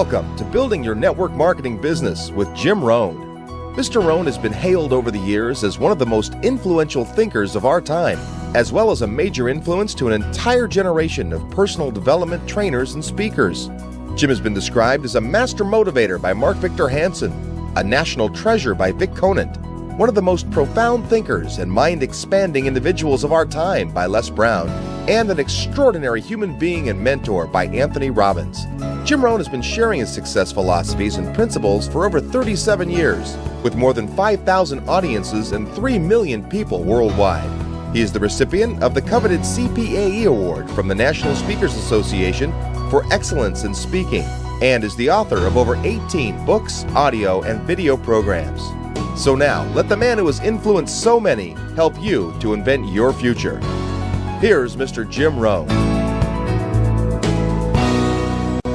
Welcome to Building Your Network Marketing Business with Jim Rohn. Mr. Rohn has been hailed over the years as one of the most influential thinkers of our time, as well as a major influence to an entire generation of personal development trainers and speakers. Jim has been described as a master motivator by Mark Victor Hansen, a national treasure by Vic Conant, one of the most profound thinkers and mind-expanding individuals of our time by Les Brown, and an extraordinary human being and mentor by Anthony Robbins. Jim Rohn has been sharing his success philosophies and principles for over 37 years, with more than 5,000 audiences and 3 million people worldwide. He is the recipient of the coveted CPAE Award from the National Speakers Association for excellence in speaking, and is the author of over 18 books, audio, and video programs. So now, let the man who has influenced so many help you to invent your future. Here's Mr. Jim Rohn.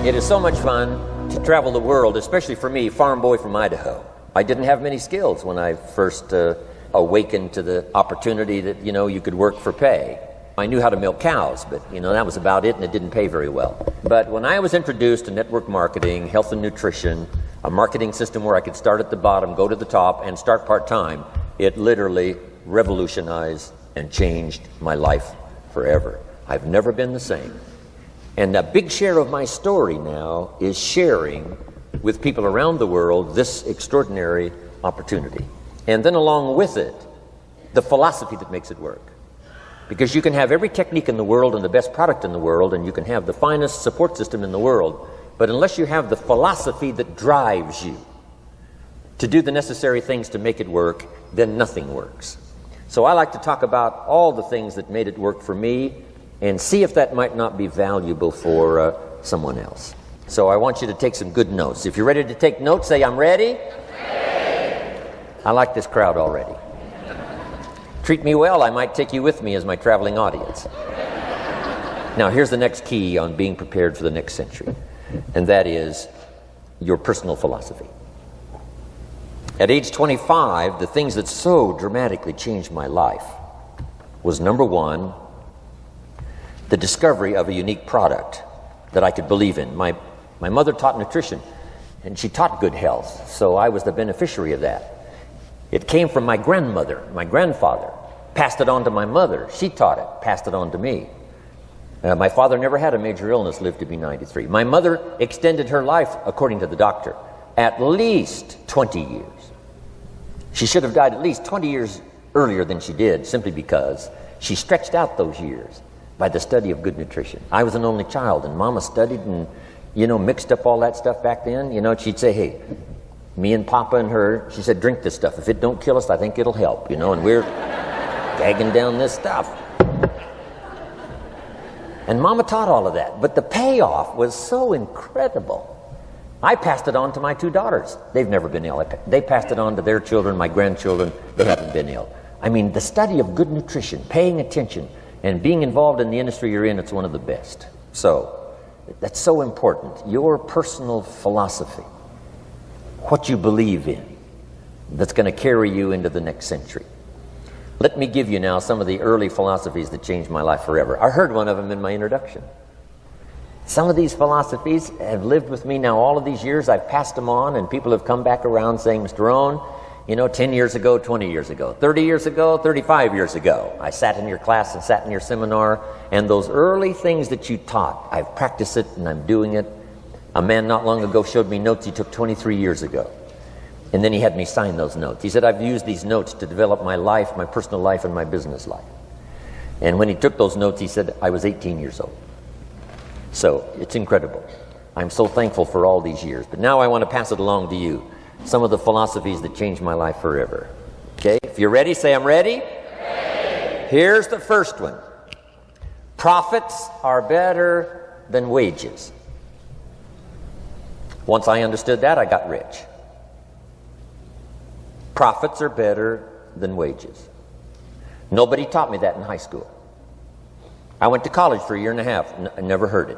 It is so much fun to travel the world, especially for me, farm boy from Idaho. I didn't have many skills when I first awakened to the opportunity that, you could work for pay. I knew how to milk cows, but, that was about it, and it didn't pay very well. But when I was introduced to network marketing, health and nutrition, a marketing system where I could start at the bottom, go to the top, and start part-time, it literally revolutionized and changed my life forever. I've never been the same. And a big share of my story now is sharing with people around the world this extraordinary opportunity. And then along with it, the philosophy that makes it work. Because you can have every technique in the world and the best product in the world, and you can have the finest support system in the world, but unless you have the philosophy that drives you to do the necessary things to make it work, then nothing works. So I like to talk about all the things that made it work for me and see if that might not be valuable for someone else. So I want you to take some good notes. If you're ready to take notes, say, I'm ready. Ready. I like this crowd already. Treat me well, I might take you with me as my traveling audience. Now, here's the next key on being prepared for the next century, and that is your personal philosophy. At age 25, the things that so dramatically changed my life was, number one, the discovery of a unique product that I could believe in. My mother taught nutrition, and she taught good health, so I was the beneficiary of that. It came from my grandmother, my grandfather, passed it on to my mother. She taught it, passed it on to me. My father never had a major illness, lived to be 93. My mother extended her life, according to the doctor, at least 20 years. She should have died at least 20 years earlier than she did, simply because she stretched out those years by the study of good nutrition. I was an only child, and Mama studied and, mixed up all that stuff back then. She'd say, hey, me and Papa and her, she said, drink this stuff. If it don't kill us, I think it'll help, and we're gagging down this stuff. And Mama taught all of that, but the payoff was so incredible. I passed it on to my 2 daughters. They've never been ill. They passed it on to their children, my grandchildren. They haven't been ill. I mean, the study of good nutrition, paying attention, and being involved in the industry you're in, it's one of the best. So, that's so important. Your personal philosophy, what you believe in, that's going to carry you into the next century. Let me give you now some of the early philosophies that changed my life forever. I heard one of them in my introduction. Some of these philosophies have lived with me now all of these years. I've passed them on, and people have come back around saying, Mr. Rohn, 10 years ago, 20 years ago, 30 years ago, 35 years ago, I sat in your class and sat in your seminar, and those early things that you taught, I've practiced it and I'm doing it. A man not long ago showed me notes he took 23 years ago. And then he had me sign those notes. He said, I've used these notes to develop my life, my personal life, and my business life. And when he took those notes, he said, I was 18 years old. So, it's incredible. I'm so thankful for all these years. But now I want to pass it along to you. Some of the philosophies that changed my life forever. Okay? If you're ready, say I'm ready. Ready. Here's the first one. Profits are better than wages. Once I understood that, I got rich. Profits are better than wages. Nobody taught me that in high school. I went to college for a year and a half. I never heard it.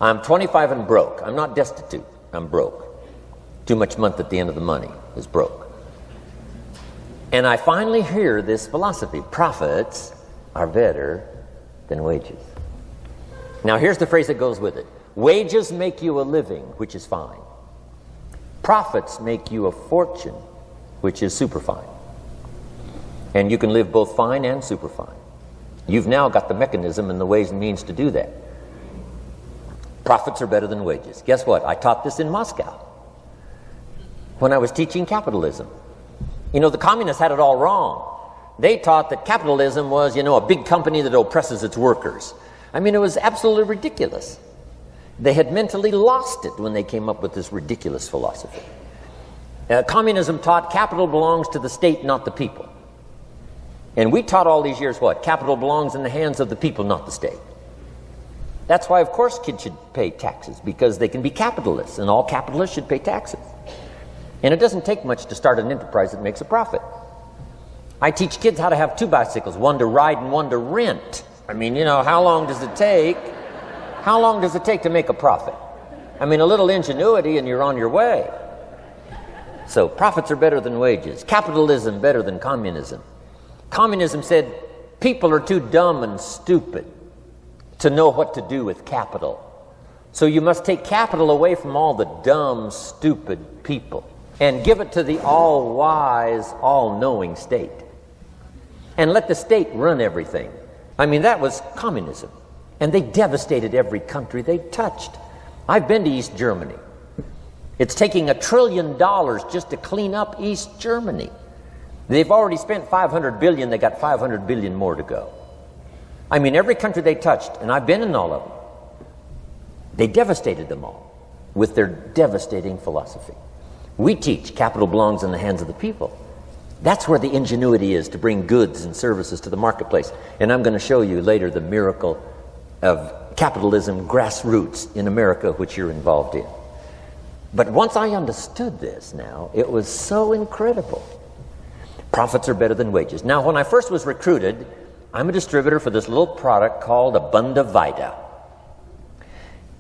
I'm 25 and broke. I'm not destitute. I'm broke. Too much month at the end of the money is broke. And I finally hear this philosophy. Profits are better than wages. Now here's the phrase that goes with it. Wages make you a living, which is fine. Profits make you a fortune, which is super fine. And you can live both fine and super fine. You've now got the mechanism and the ways and means to do that. Profits are better than wages. Guess what? I taught this in Moscow when I was teaching capitalism. You know, the communists had it all wrong. They taught that capitalism was, a big company that oppresses its workers. I mean, it was absolutely ridiculous. They had mentally lost it when they came up with this ridiculous philosophy. Communism taught capital belongs to the state, not the people. And we taught all these years what? Capital belongs in the hands of the people, not the state. That's why, of course, kids should pay taxes, because they can be capitalists, and all capitalists should pay taxes. And it doesn't take much to start an enterprise that makes a profit. I teach kids how to have 2 bicycles, one to ride and one to rent. I mean, how long does it take? How long does it take to make a profit? I mean, a little ingenuity and you're on your way. So profits are better than wages. Capitalism better than communism. Communism said people are too dumb and stupid to know what to do with capital. So you must take capital away from all the dumb, stupid people and give it to the all-wise, all-knowing state. And let the state run everything. I mean, that was communism. And they devastated every country they touched. I've been to East Germany. It's taking $1 trillion just to clean up East Germany. They've already spent $500 billion. They got $500 billion more to go. I mean, every country they touched, and I've been in all of them, they devastated them all with their devastating philosophy. We teach capital belongs in the hands of the people. That's where the ingenuity is to bring goods and services to the marketplace. And I'm going to show you later the miracle of capitalism grassroots in America, which you're involved in. But once I understood this now, it was so incredible. Profits are better than wages. Now, when I first was recruited, I'm a distributor for this little product called Abunda Vita.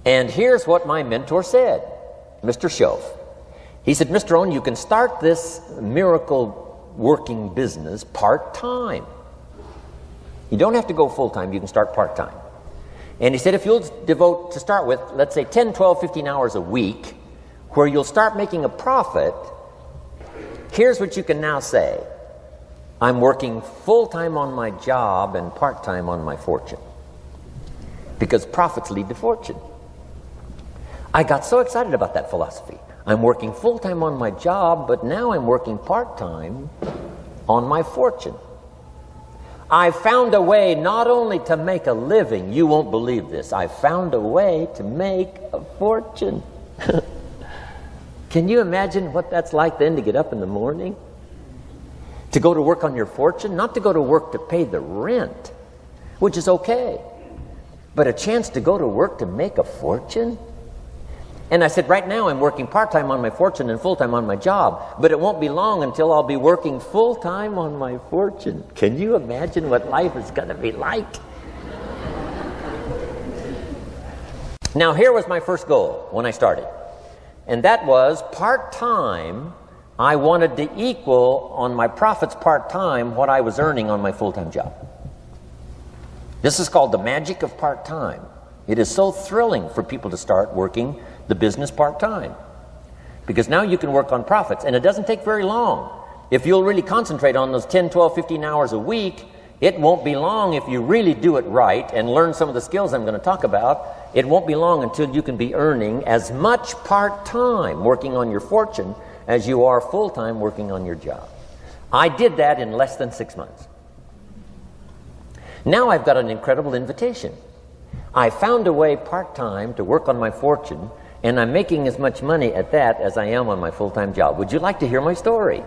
And here's what my mentor said, Mr. Schoaf. He said, Mr. Rohn, you can start this miracle working business part-time. You don't have to go full-time, you can start part-time. And he said, if you'll devote, to start with, let's say 10, 12, 15 hours a week, where you'll start making a profit, here's what you can now say. I'm working full-time on my job and part-time on my fortune. Because profits lead to fortune. I got so excited about that philosophy. I'm working full-time on my job, but now I'm working part-time on my fortune. I found a way not only to make a living, you won't believe this, I found a way to make a fortune. Can you imagine what that's like then to get up in the morning? To go to work on your fortune? Not to go to work to pay the rent, which is okay, but a chance to go to work to make a fortune? And I said, right now I'm working part-time on my fortune and full-time on my job, but it won't be long until I'll be working full-time on my fortune. Can you imagine what life is going to be like? Now, here was my first goal when I started, and that was part-time. I wanted to equal on my profits part-time what I was earning on my full-time job. This is called the magic of part-time. It is so thrilling for people to start working the business part-time, because now you can work on profits, and it doesn't take very long. If you'll really concentrate on those 10, 12, 15 hours a week, it won't be long if you really do it right and learn some of the skills I'm going to talk about. It won't be long until you can be earning as much part-time working on your fortune as you are full-time working on your job. I did that in less than 6 months. Now I've got an incredible invitation. I found a way part-time to work on my fortune, and I'm making as much money at that as I am on my full-time job. Would you like to hear my story?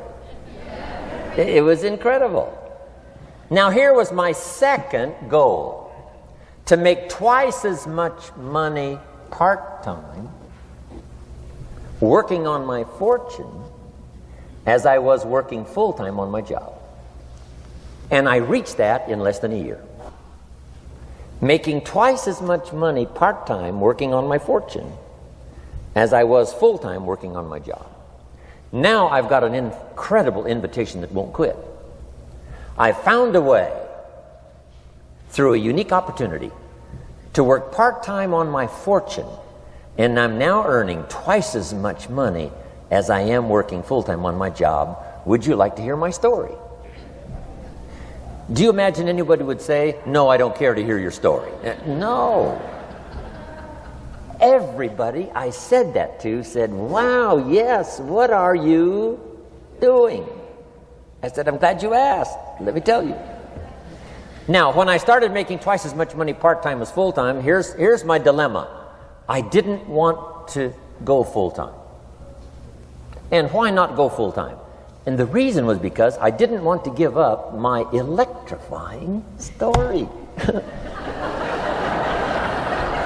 It was incredible. Now, here was my second goal, to make twice as much money part-time working on my fortune as I was working full-time on my job. And I reached that in less than a year. Making twice as much money part-time working on my fortune as I was full-time working on my job. Now I've got an incredible invitation that won't quit. I found a way, through a unique opportunity, to work part-time on my fortune And I'm now earning twice as much money as I am working full-time on my job. Would you like to hear my story? Do you imagine anybody would say, no, I don't care to hear your story? No. Everybody I said that to said, wow, yes, what are you doing? I said, I'm glad you asked. Let me tell you. Now, when I started making twice as much money part-time as full-time, here's my dilemma. I didn't want to go full-time. And why not go full-time? And the reason was because I didn't want to give up my electrifying story.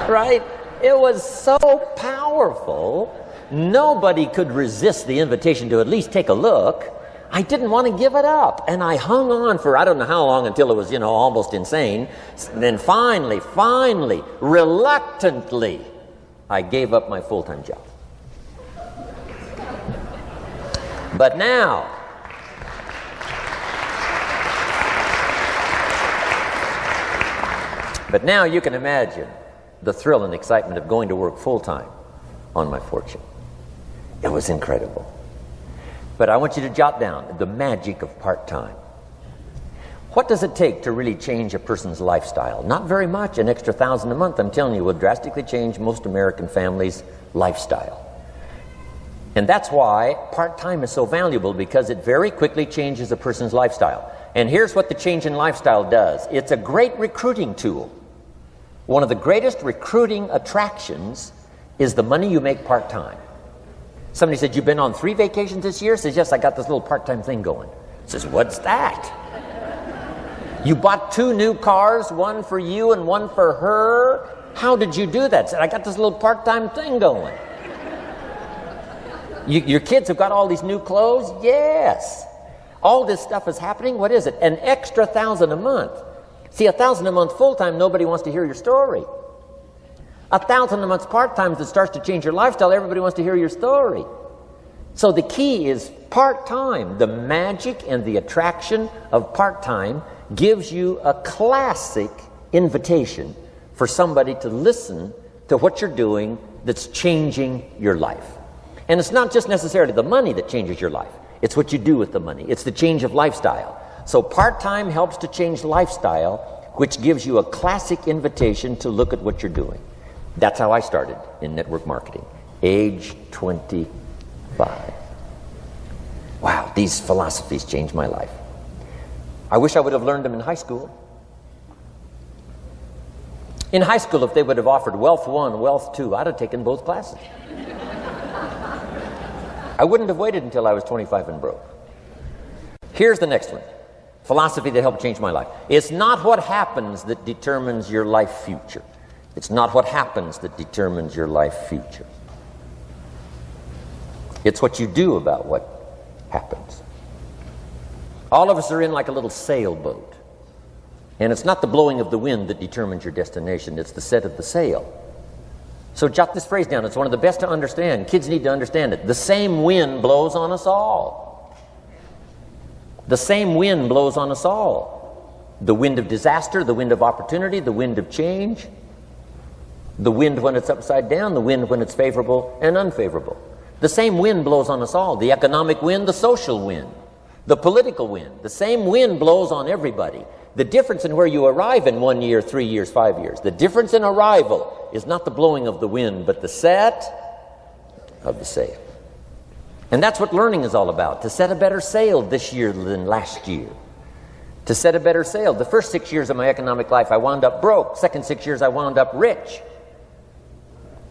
Right? It was so powerful, nobody could resist the invitation to at least take a look. I didn't want to give it up. And I hung on for I don't know how long until it was, almost insane. And then finally, reluctantly, I gave up my full-time job. But now, you can imagine the thrill and excitement of going to work full-time on my fortune. It was incredible. But I want you to jot down the magic of part-time. What does it take to really change a person's lifestyle? Not very much. An extra $1,000 a month, I'm telling you, will drastically change most American families' lifestyle. And that's why part-time is so valuable, because it very quickly changes a person's lifestyle. And here's what the change in lifestyle does. It's a great recruiting tool. One of the greatest recruiting attractions is the money you make part-time. Somebody said, you've been on 3 vacations this year? Says, yes, I got this little part-time thing going. Says, what's that? You bought 2 new cars, one for you and one for her? How did you do that? Said, I got this little part-time thing going. Your kids have got all these new clothes? Yes. All this stuff is happening. What is it? An extra $1,000 a month. See, $1,000 a month full-time, nobody wants to hear your story. $1,000 a month part-time that starts to change your lifestyle, everybody wants to hear your story. So the key is part-time. The magic and the attraction of part-time gives you a classic invitation for somebody to listen to what you're doing that's changing your life. And it's not just necessarily the money that changes your life. It's what you do with the money. It's the change of lifestyle. So part-time helps to change lifestyle, which gives you a classic invitation to look at what you're doing. That's how I started in network marketing, age 25. Wow, these philosophies changed my life. I wish I would have learned them in high school. In high school, if they would have offered Wealth 1, Wealth 2, I'd have taken both classes. I wouldn't have waited until I was 25 and broke. Here's the next one. Philosophy that helped change my life. It's not what happens that determines your life future. It's not what happens that determines your life future. It's what you do about what happens. All of us are in like a little sailboat. And it's not the blowing of the wind that determines your destination. It's the set of the sail. So jot this phrase down. It's one of the best to understand. Kids need to understand it. The same wind blows on us all. The same wind blows on us all. The wind of disaster, the wind of opportunity, the wind of change. The wind when it's upside down, the wind when it's favorable and unfavorable. The same wind blows on us all. The economic wind, the social wind, the political wind. The same wind blows on everybody. The difference in where you arrive in 1 year, 3 years, 5 years, the difference in arrival is not the blowing of the wind, but the set of the sail. And that's what learning is all about, to set a better sail this year than last year. To set a better sail. The first 6 years of my economic life, I wound up broke. Second 6 years, I wound up rich.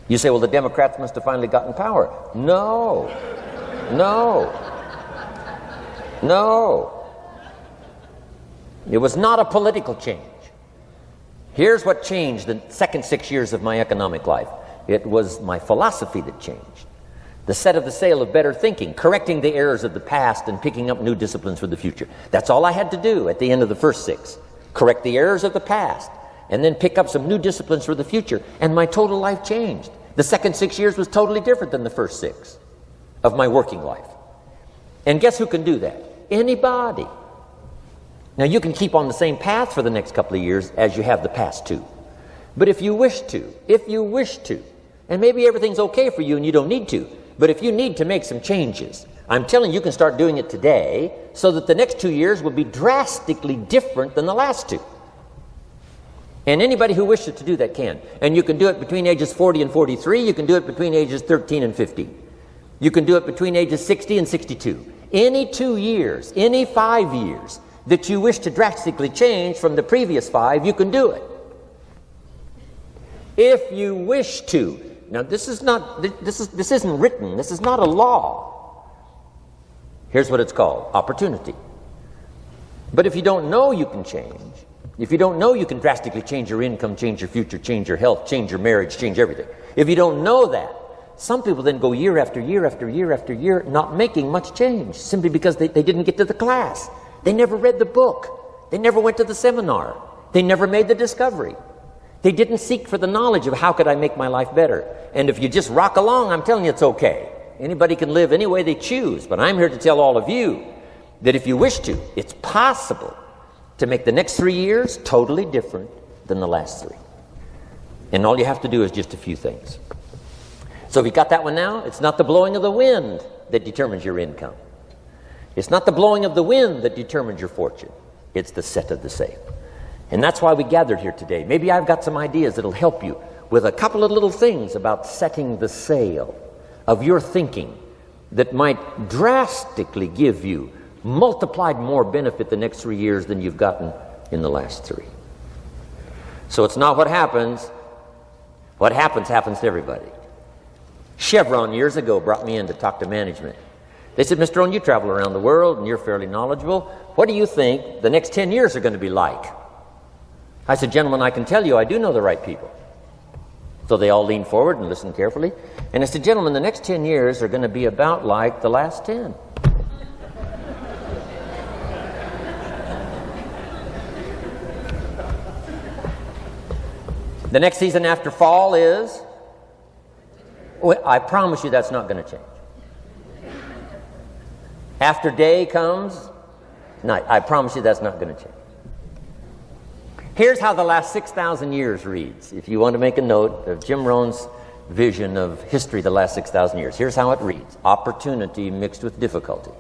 You say, well, the Democrats must have finally gotten power. No. It was not a political change. Here's what changed the second 6 years of my economic life. It was my philosophy that changed. The set of the sail of better thinking, correcting the errors of the past and picking up new disciplines for the future. That's all I had to do at the end of the first 6. Correct the errors of the past and then pick up some new disciplines for the future. And my total life changed. The second 6 years was totally different than the first 6 of my working life. And guess who can do that? Anybody. Now you can keep on the same path for the next couple of years as you have the past 2. But if you wish to, And maybe everything's okay for you and you don't need to. But if you need to make some changes, I'm telling you, you can start doing it today so that the next 2 years will be drastically different than the last 2. And anybody who wishes to do that can. And you can do it between ages 40 and 43. You can do it between ages 13 and 15. You can do it between ages 60 and 62. Any 2 years, any 5 years that you wish to drastically change from the previous 5, you can do it. If you wish to. Now this isn't written. This is not a law. Here's what it's called: opportunity. But if you don't know you can change, if you don't know you can drastically change your income, change your future, change your health, change your marriage, change everything, if you don't know that, some people then go year after year after year after year not making much change simply because they didn't get to the class. They never read the book. They never went to the seminar. They never made the discovery. They didn't seek for the knowledge of how could I make my life better. And if you just rock along, I'm telling you it's okay. Anybody can live any way they choose, but I'm here to tell all of you that if you wish to, it's possible to make the next 3 years totally different than the last 3. And all you have to do is just a few things. So if you got that one now, it's not the blowing of the wind that determines your income. It's not the blowing of the wind that determines your fortune. It's the set of the sail. And that's why we gathered here today. Maybe I've got some ideas that'll help you with a couple of little things about setting the sail of your thinking that might drastically give you multiplied more benefit the next 3 years than you've gotten in the last 3. So it's not what happens. What happens to everybody. Chevron years ago brought me in to talk to management. They said, Mr. Rohn, you travel around the world and you're fairly knowledgeable. What do you think the next 10 years are going to be like? I said, gentlemen, I can tell you I do know the right people. So they all leaned forward and listened carefully. And I said, gentlemen, the next 10 years are going to be about like the last 10. The next season after fall is, well, I promise you that's not going to change. After day comes night. I promise you that's not going to change. Here's how the last 6,000 years reads. If you want to make a note of Jim Rohn's vision of history the last 6,000 years, here's how it reads: opportunity mixed with difficulty.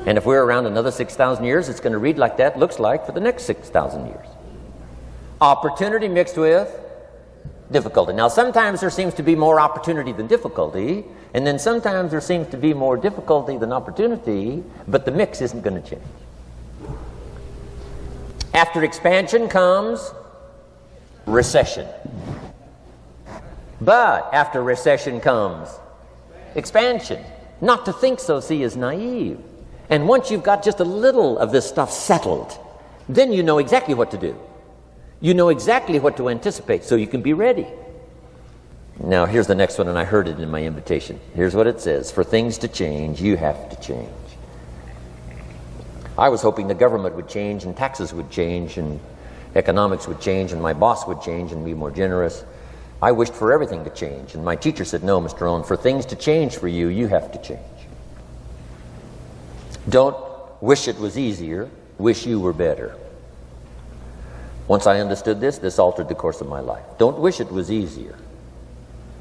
And if we're around another 6,000 years, it's going to read like that looks like for the next 6,000 years. Opportunity mixed with difficulty. Now, sometimes there seems to be more opportunity than difficulty, and then sometimes there seems to be more difficulty than opportunity, but the mix isn't going to change. After expansion comes recession. But after recession comes expansion. Not to think so, see, is naive. And once you've got just a little of this stuff settled, then you know exactly what to do. You know exactly what to anticipate, so you can be ready. Now, here's the next one, and I heard it in my invitation. Here's what it says: for things to change, you have to change. I was hoping the government would change, and taxes would change, and economics would change, and my boss would change and be more generous. I wished for everything to change, and my teacher said, no, Mr. Rohn, for things to change for you, you have to change. Don't wish it was easier, wish you were better. Once I understood this, this altered the course of my life. Don't wish it was easier.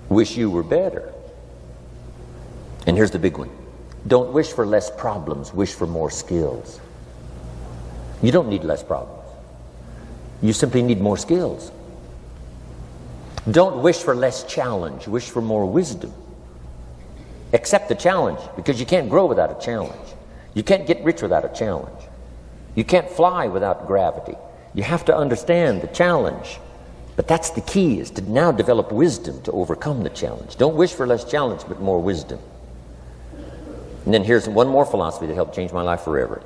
Wish you were better. And here's the big one. Don't wish for less problems. Wish for more skills. You don't need less problems. You simply need more skills. Don't wish for less challenge. Wish for more wisdom. Accept the challenge, because you can't grow without a challenge. You can't get rich without a challenge. You can't fly without gravity. You have to understand the challenge. But that's the key, is to now develop wisdom to overcome the challenge. Don't wish for less challenge, but more wisdom. And then here's one more philosophy that helped change my life forever.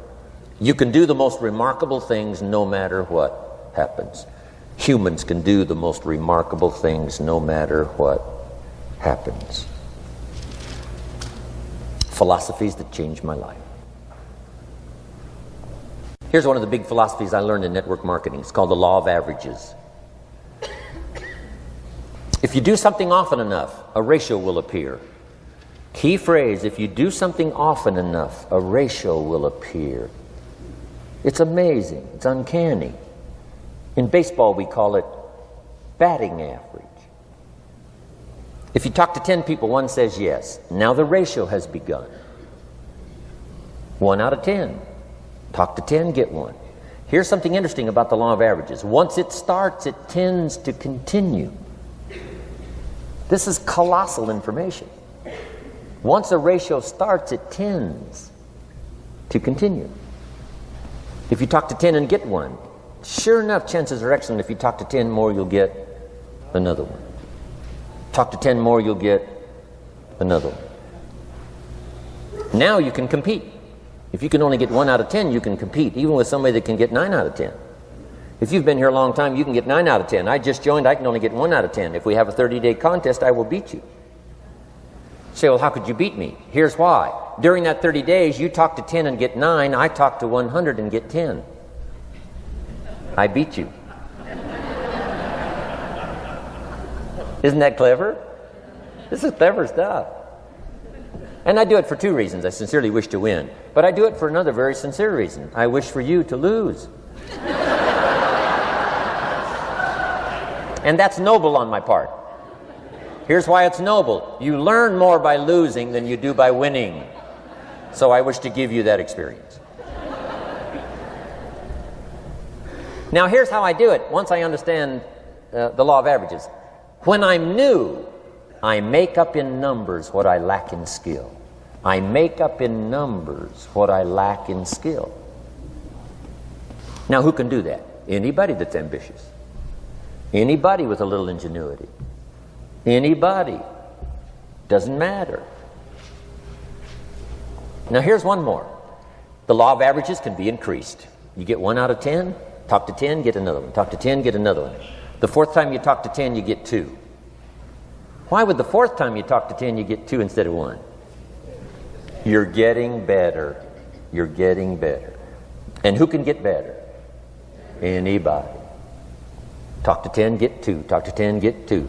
You can do the most remarkable things no matter what happens. Humans can do the most remarkable things no matter what happens. Philosophies that changed my life. Here's one of the big philosophies I learned in network marketing. It's called the law of averages. If you do something often enough, a ratio will appear. Key phrase: if you do something often enough, a ratio will appear. It's amazing. It's uncanny. In baseball, we call it batting average. If you talk to 10 people, one says yes. Now the ratio has begun. 1 out of 10. Talk to 10, get 1. Here's something interesting about the law of averages. Once it starts, it tends to continue. This is colossal information. Once a ratio starts, it tends to continue. If you talk to 10 and get 1, sure enough, chances are excellent. If you talk to 10 more, you'll get another one. Talk to 10 more, you'll get another one. Now you can compete. If you can only get 1 out of 10, you can compete, even with somebody that can get 9 out of 10. If you've been here a long time, you can get 9 out of 10. I just joined, I can only get 1 out of 10. If we have a 30-day contest, I will beat you. Say, well, how could you beat me? Here's why. During that 30 days, you talk to 10 and get 9. I talk to 100 and get 10. I beat you. Isn't that clever? This is clever stuff. And I do it for 2 reasons. I sincerely wish to win. But I do it for another very sincere reason. I wish for you to lose. And that's noble on my part. Here's why it's noble. You learn more by losing than you do by winning. So I wish to give you that experience. Now here's how I do it once I understand the law of averages. When I'm new, I make up in numbers what I lack in skill. I make up in numbers what I lack in skill. Now who can do that? Anybody that's ambitious. Anybody with a little ingenuity. Anybody. Doesn't matter. Now here's one more. The law of averages can be increased. You get 1 out of 10, talk to 10, get another one. Talk to 10, get another one. The 4th time you talk to 10, you get 2. Why would the 4th time you talk to 10, you get 2 instead of 1? You're getting better. You're getting better. And who can get better? Anybody. Talk to 10, get 2. Talk to 10, get 2.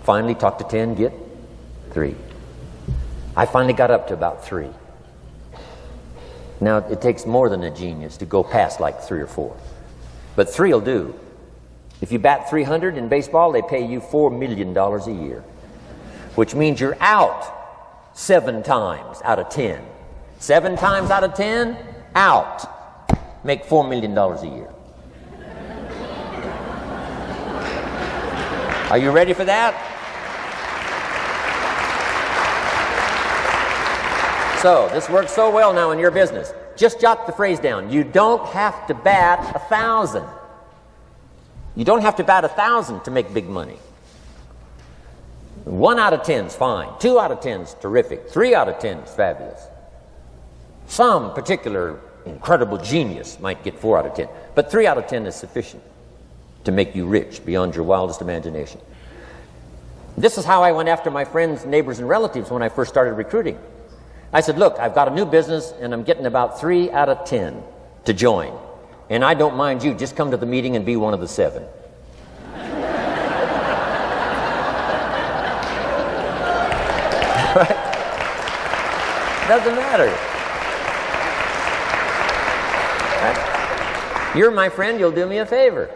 Finally, talk to 10, get 3. I finally got up to about 3. Now, it takes more than a genius to go past like 3 or 4. But 3 will do. If you bat 300 in baseball, they pay you $4 million a year. Which means you're out 7 times out of 10. 7 times out of 10, out. Make $4 million a year. Are you ready for that? So, this works so well now in your business. Just jot the phrase down. You don't have to bat 1,000. You don't have to bat 1,000 to make big money. 1 out of 10 is fine. 2 out of 10 is terrific. 3 out of 10 is fabulous. Some particular incredible genius might get 4 out of 10. But 3 out of 10 is sufficient to make you rich beyond your wildest imagination. This is how I went after my friends, neighbors, and relatives when I first started recruiting. I said, look, I've got a new business and I'm getting about 3 out of 10 to join. And I don't mind you, just come to the meeting and be one of the 7. Right? Doesn't matter. Right? You're my friend, you'll do me a favor.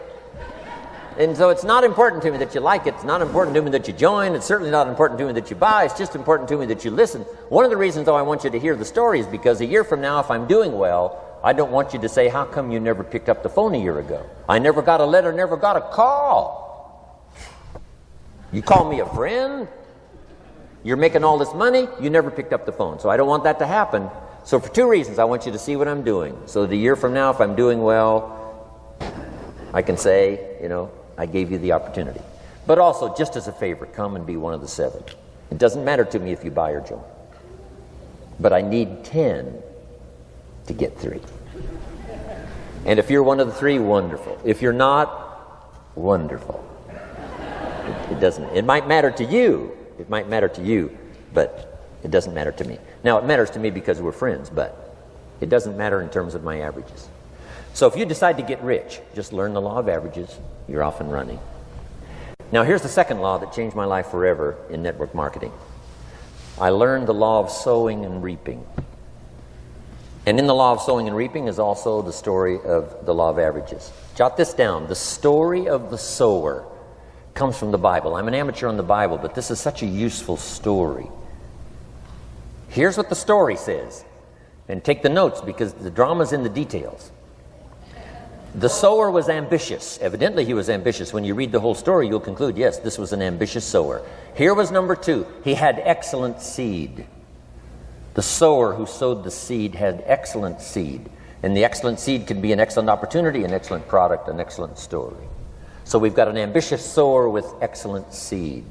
And so it's not important to me that you like it. It's not important to me that you join. It's certainly not important to me that you buy. It's just important to me that you listen. One of the reasons, though, I want you to hear the story is because a year from now, if I'm doing well, I don't want you to say, how come you never picked up the phone a year ago? I never got a letter, never got a call. You call me a friend? You're making all this money? You never picked up the phone. So I don't want that to happen. So for 2 reasons, I want you to see what I'm doing. So that a year from now, if I'm doing well, I can say, you know, I gave you the opportunity. But also, just as a favor, come and be one of the 7. It doesn't matter to me if you buy or join. But I need 10 to get 3. And if you're one of the 3, wonderful. If you're not, wonderful. It doesn't. It might matter to you. It might matter to you, but it doesn't matter to me. Now, it matters to me because we're friends, but it doesn't matter in terms of my averages. So if you decide to get rich, just learn the law of averages. You're off and running. Now, here's the second law that changed my life forever in network marketing. I learned the law of sowing and reaping. And in the law of sowing and reaping is also the story of the law of averages. Jot this down. The story of the sower comes from the Bible. I'm an amateur on the Bible, but this is such a useful story. Here's what the story says. And take the notes because the drama's in the details. The sower was ambitious. Evidently he was ambitious. When you read the whole story, you'll conclude, yes, this was an ambitious sower. Here was number 2. He had excellent seed. The sower who sowed the seed had excellent seed. And the excellent seed can be an excellent opportunity, an excellent product, an excellent story. So we've got an ambitious sower with excellent seed.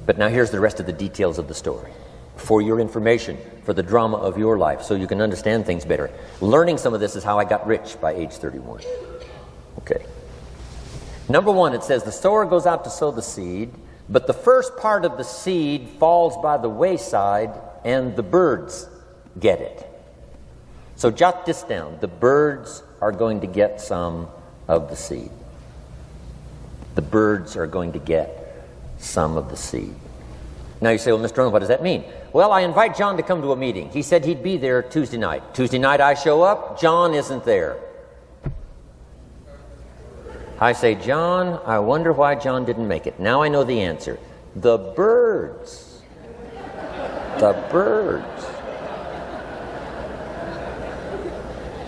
But now here's the rest of the details of the story. For your information, for the drama of your life, so you can understand things better. Learning some of this is how I got rich by age 31. Okay. Number 1, it says the sower goes out to sow the seed, but the first part of the seed falls by the wayside and the birds get it. So jot this down. The birds are going to get some of the seed. The birds are going to get some of the seed. Now you say, well, Mr. Rohn, what does that mean? Well, I invite John to come to a meeting. He said he'd be there Tuesday night. Tuesday night I show up, John isn't there. I say, John, I wonder why John didn't make it. Now I know the answer. The birds. The birds.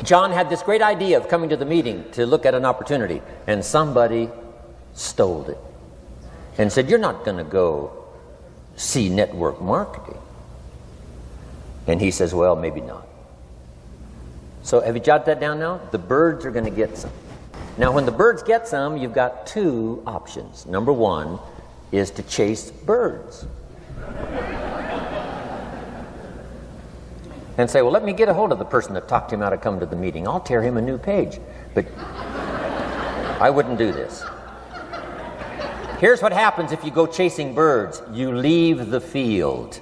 John had this great idea of coming to the meeting to look at an opportunity, and somebody stole it and said, you're not going to go see network marketing. And he says, well, maybe not. So have you jotted that down now? The birds are going to get some. Now, when the birds get some, you've got 2 options. Number 1 is to chase birds. And say, well, let me get a hold of the person that talked him out of coming to the meeting. I'll tear him a new page. But I wouldn't do this. Here's what happens if you go chasing birds. You leave the field.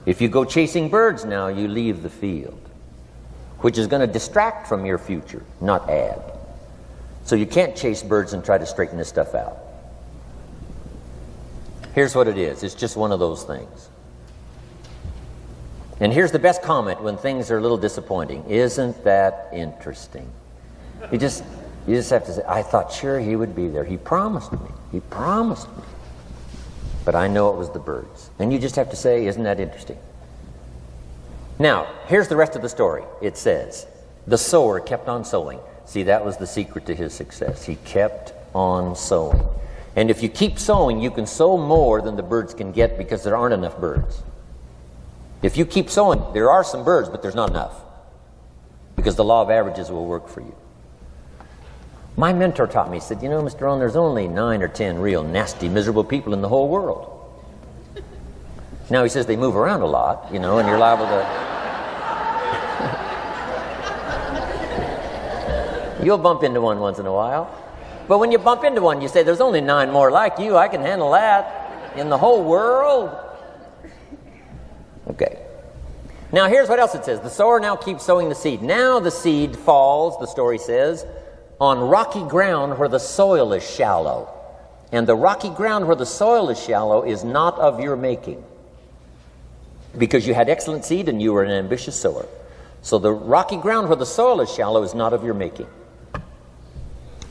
If you go chasing birds now, you leave the field, which is going to distract from your future, not add. So you can't chase birds and try to straighten this stuff out. Here's what it is. It's just one of those things. And here's the best comment when things are a little disappointing. Isn't that interesting? You just have to say, I thought sure he would be there. He promised me. He promised me. But I know it was the birds. And you just have to say, isn't that interesting? Now, here's the rest of the story. It says, the sower kept on sowing. See, that was the secret to his success. He kept on sowing. And if you keep sowing, you can sow more than the birds can get because there aren't enough birds. If you keep sowing, there are some birds, but there's not enough. Because the law of averages will work for you. My mentor taught me, he said, you know, Mr. Rohn, there's only 9 or 10 real nasty, miserable people in the whole world. Now he says they move around a lot, you know, and you're liable to... You'll bump into one once in a while. But when you bump into one, you say, there's only 9 more like you. I can handle that in the whole world. Okay. Now here's what else it says. The sower now keeps sowing the seed. Now the seed falls, the story says, on rocky ground where the soil is shallow. And the rocky ground where the soil is shallow is not of your making. Because you had excellent seed and you were an ambitious sower. So the rocky ground where the soil is shallow is not of your making.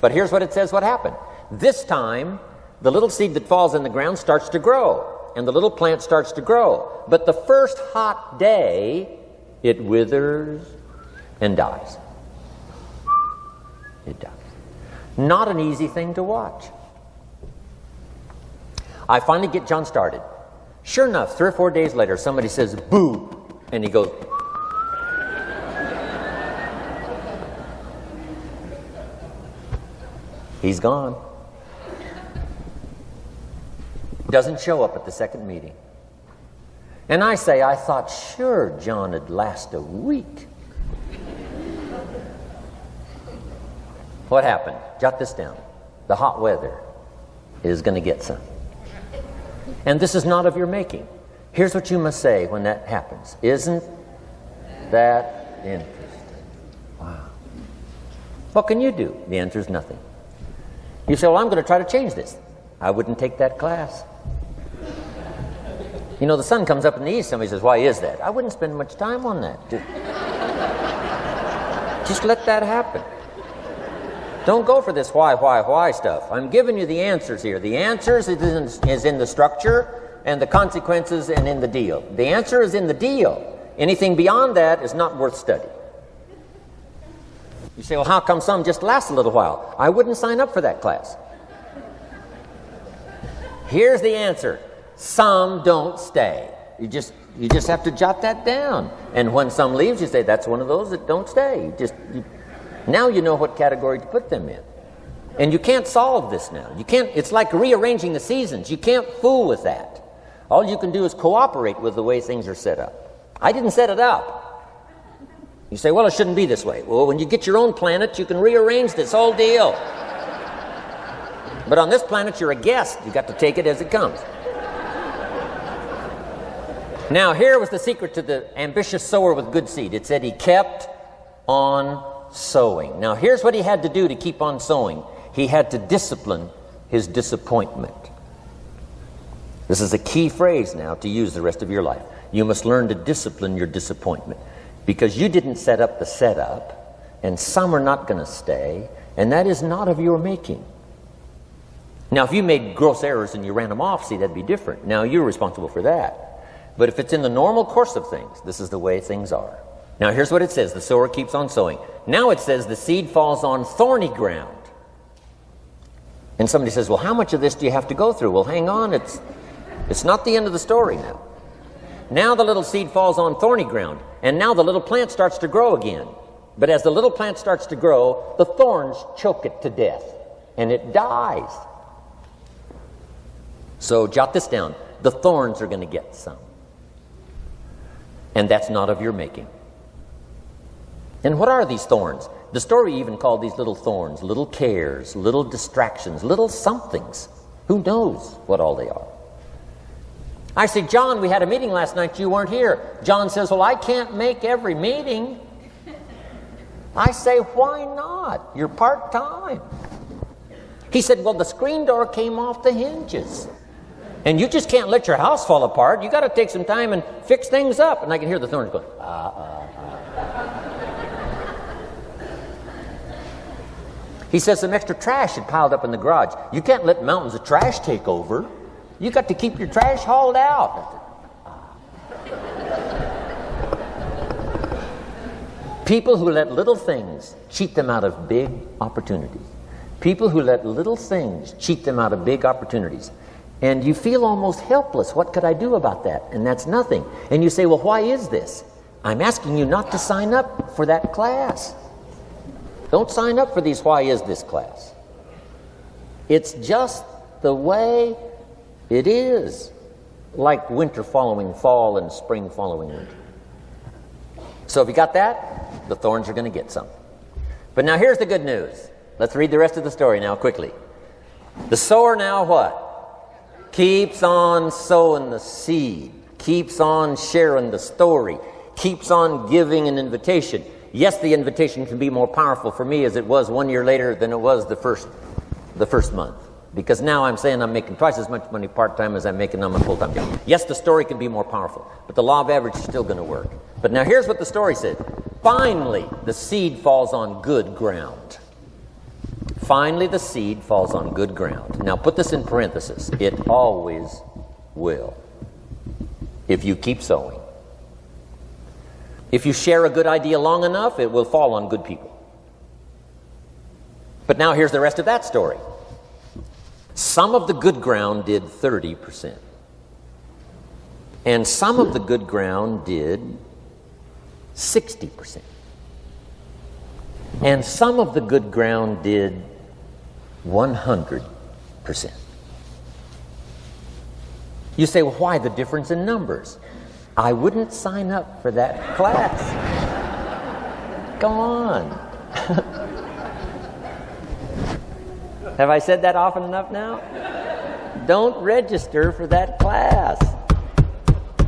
But here's what it says what happened. This time, the little seed that falls in the ground starts to grow. And the little plant starts to grow. But the first hot day, it withers and dies. It dies. Not an easy thing to watch. I finally get John started. Sure enough, 3 or 4 days later, somebody says, boo! And he goes, he's gone. Doesn't show up at the second meeting. And I say, I thought sure John would last a week. What happened? Jot this down. The hot weather is going to get some. And this is not of your making. Here's what you must say when that happens. Isn't that interesting? Wow. What can you do? The answer is nothing. You say, well, I'm going to try to change this. I wouldn't take that class. You know, the sun comes up in the east. Somebody says, why is that? I wouldn't spend much time on that. Just let that happen. Don't go for this why stuff. I'm giving you the answers here. The answers is in the structure and the consequences and in the deal. The answer is in the deal. Anything beyond that is not worth study. You say, well, how come some just last a little while? I wouldn't sign up for that class. Here's the answer. Some don't stay. You just have to jot that down. And when some leaves, you say, that's one of those that don't stay. Now you know what category to put them in. And you can't solve this now. It's like rearranging the seasons. You can't fool with that. All you can do is cooperate with the way things are set up. I didn't set it up. You say, well, it shouldn't be this way. Well, when you get your own planet, you can rearrange this whole deal. But on this planet, you're a guest. You got to take it as it comes. Now, here was the secret to the ambitious sower with good seed. It said he kept on sowing. Now, here's what he had to do to keep on sowing. He had to discipline his disappointment. This is a key phrase now to use the rest of your life. You must learn to discipline your disappointment, because you didn't set up the setup, and some are not going to stay, and that is not of your making. Now, if you made gross errors and you ran them off, see, that'd be different. Now, you're responsible for that. But if it's in the normal course of things, this is the way things are. Now, here's what it says. The sower keeps on sowing. Now it says the seed falls on thorny ground. And somebody says, well, how much of this do you have to go through? Well, hang on. It's not the end of the story now. Now the little seed falls on thorny ground, and now the little plant starts to grow again. But as the little plant starts to grow, the thorns choke it to death, and it dies. So jot this down. The thorns are going to get some. And that's not of your making. And what are these thorns? The story even called these little thorns, little cares, little distractions, little somethings. Who knows what all they are? I say, John, we had a meeting last night. You weren't here. John says, well, I can't make every meeting. I say, why not? You're part-time. He said, well, the screen door came off the hinges. And you just can't let your house fall apart. You got to take some time and fix things up. And I can hear the thorns going, He says some extra trash had piled up in the garage. You can't let mountains of trash take over. You got to keep your trash hauled out. People who let little things cheat them out of big opportunities. People who let little things cheat them out of big opportunities. And you feel almost helpless. What could I do about that? And that's nothing. And you say, well, why is this? I'm asking you not to sign up for that class. Don't sign up for these why is this class. It's just the way it is, like winter following fall and spring following winter. So if you got that, the thorns are going to get some. But now here's the good news. Let's read the rest of the story now quickly. The sower now what? Keeps on sowing the seed, keeps on sharing the story, keeps on giving an invitation. Yes, the invitation can be more powerful for me as it was 1 year later than it was the first month. Because now I'm saying I'm making twice as much money part-time as I'm making on my full-time job. Yes, the story can be more powerful, but the law of average is still going to work. But now here's what the story said. Finally, the seed falls on good ground. Finally, the seed falls on good ground. Now put this in parentheses. It always will, if you keep sowing. If you share a good idea long enough, it will fall on good people. But now here's the rest of that story. Some of the good ground did 30%. And some of the good ground did 60%. And some of the good ground did 100%. You say, well, why the difference in numbers? I wouldn't sign up for that class. Go on. Have I said that often enough now? Don't register for that class.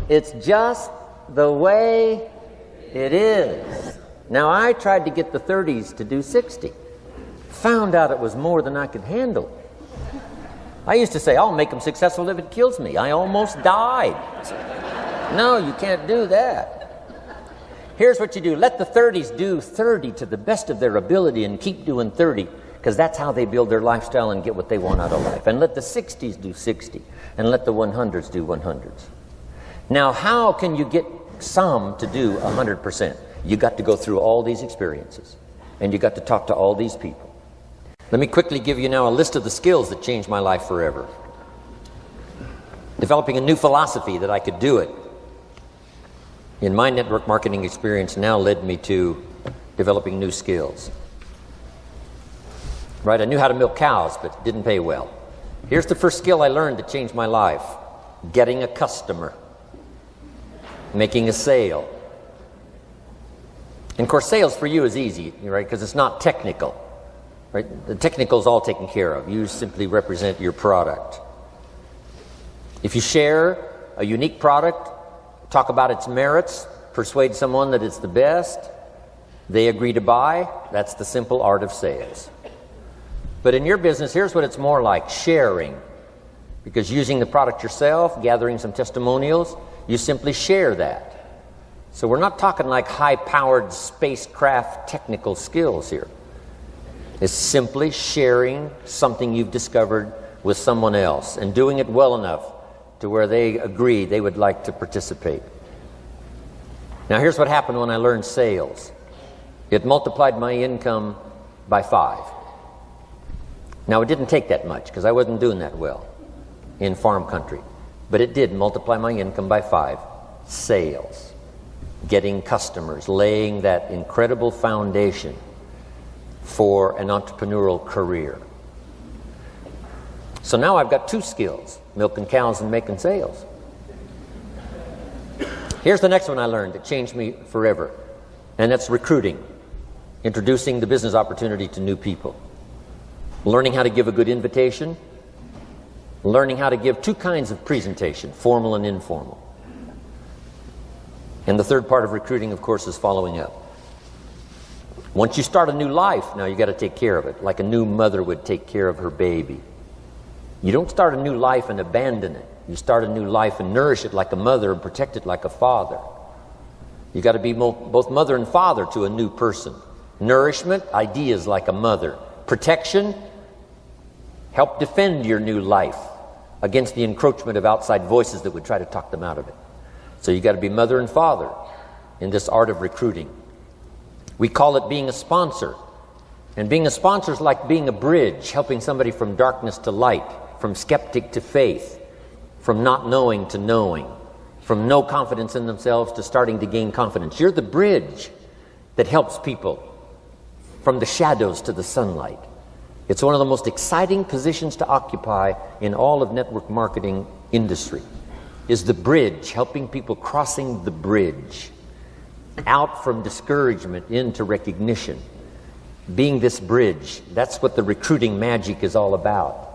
It's just the way it is. Now, I tried to get the 30s to do 60. Found out it was more than I could handle. I used to say, I'll make them successful if it kills me. I almost died. No, you can't do that. Here's what you do. Let the 30s do 30 to the best of their ability and keep doing 30. because that's how they build their lifestyle and get what they want out of life. And let the 60s do 60, and let the 100s do 100s. Now, how can you get some to do 100%? You got to go through all these experiences, and you got to talk to all these people. Let me quickly give you now a list of the skills that changed my life forever. Developing a new philosophy that I could do it in my network marketing experience now led me to developing new skills. Right, I knew how to milk cows, but it didn't pay well. Here's the first skill I learned that changed my life: getting a customer, making a sale. And of course, sales for you is easy, right? Because it's not technical, right? The technical is all taken care of. You simply represent your product. If you share a unique product, talk about its merits, persuade someone that it's the best, they agree to buy, that's the simple art of sales. But in your business, here's what it's more like: sharing. Because using the product yourself, gathering some testimonials, you simply share that. So we're not talking like high-powered spacecraft technical skills here. It's simply sharing something you've discovered with someone else and doing it well enough to where they agree they would like to participate. Now here's what happened when I learned sales. It multiplied my income by 5. Now it didn't take that much because I wasn't doing that well in farm country, but it did multiply my income by 5. Sales, getting customers, laying that incredible foundation for an entrepreneurial career. So now I've got 2 skills: milking cows and making sales. Here's the next one I learned that changed me forever, and that's recruiting, introducing the business opportunity to new people, learning how to give a good invitation, learning how to give 2 kinds of presentation, formal and informal. And the third part of recruiting, of course, is following up. Once you start a new life, now you got to take care of it, like a new mother would take care of her baby. You don't start a new life and abandon it. You start a new life and nourish it like a mother and protect it like a father. You got to be both mother and father to a new person. Nourishment, ideas like a mother. Protection, help defend your new life against the encroachment of outside voices that would try to talk them out of it. So you got to be mother and father in this art of recruiting. We call it being a sponsor. And being a sponsor is like being a bridge, helping somebody from darkness to light, from skeptic to faith, from not knowing to knowing, from no confidence in themselves to starting to gain confidence. You're the bridge that helps people from the shadows to the sunlight. It's one of the most exciting positions to occupy in all of network marketing industry, is the bridge, helping people crossing the bridge out from discouragement into recognition. Being this bridge, that's what the recruiting magic is all about.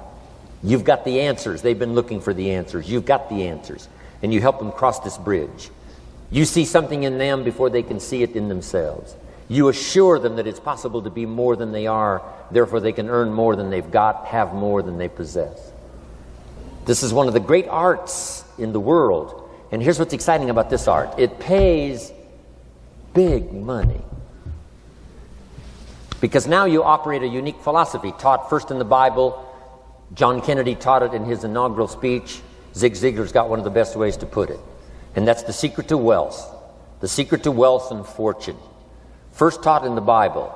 You've got the answers. They've been looking for the answers. You've got the answers. And you help them cross this bridge. You see something in them before they can see it in themselves. You assure them that it's possible to be more than they are, therefore they can earn more than they've got, have more than they possess. This is one of the great arts in the world. And here's what's exciting about this art. It pays big money. Because now you operate a unique philosophy taught first in the Bible. John Kennedy taught it in his inaugural speech. Zig Ziglar's got one of the best ways to put it. And that's the secret to wealth. The secret to wealth and fortune. First taught in the Bible.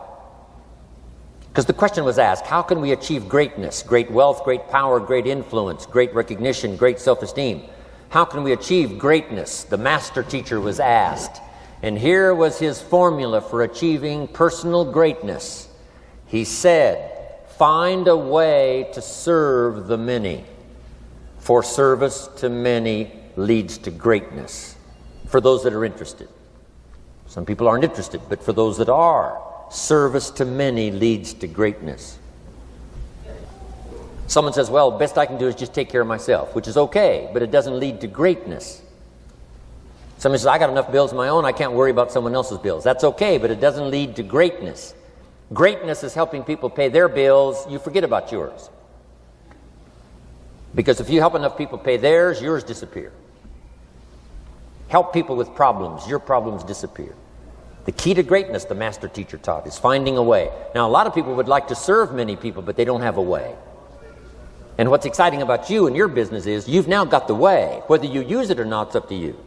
Because the question was asked, how can we achieve greatness, great wealth, great power, great influence, great recognition, great self-esteem? How can we achieve greatness? The master teacher was asked. And here was his formula for achieving personal greatness. He said, find a way to serve the many, for service to many leads to greatness. For those that are interested. Some people aren't interested, but for those that are, service to many leads to greatness. Someone says, well, best I can do is just take care of myself, which is okay, but it doesn't lead to greatness. Someone says, I got enough bills of my own, I can't worry about someone else's bills. That's okay, but it doesn't lead to greatness. Greatness is helping people pay their bills, you forget about yours. Because if you help enough people pay theirs, yours disappear. Help people with problems, your problems disappear. The key to greatness, the master teacher taught, is finding a way. Now, a lot of people would like to serve many people, but they don't have a way. And what's exciting about you and your business is you've now got the way. Whether you use it or not, it's up to you.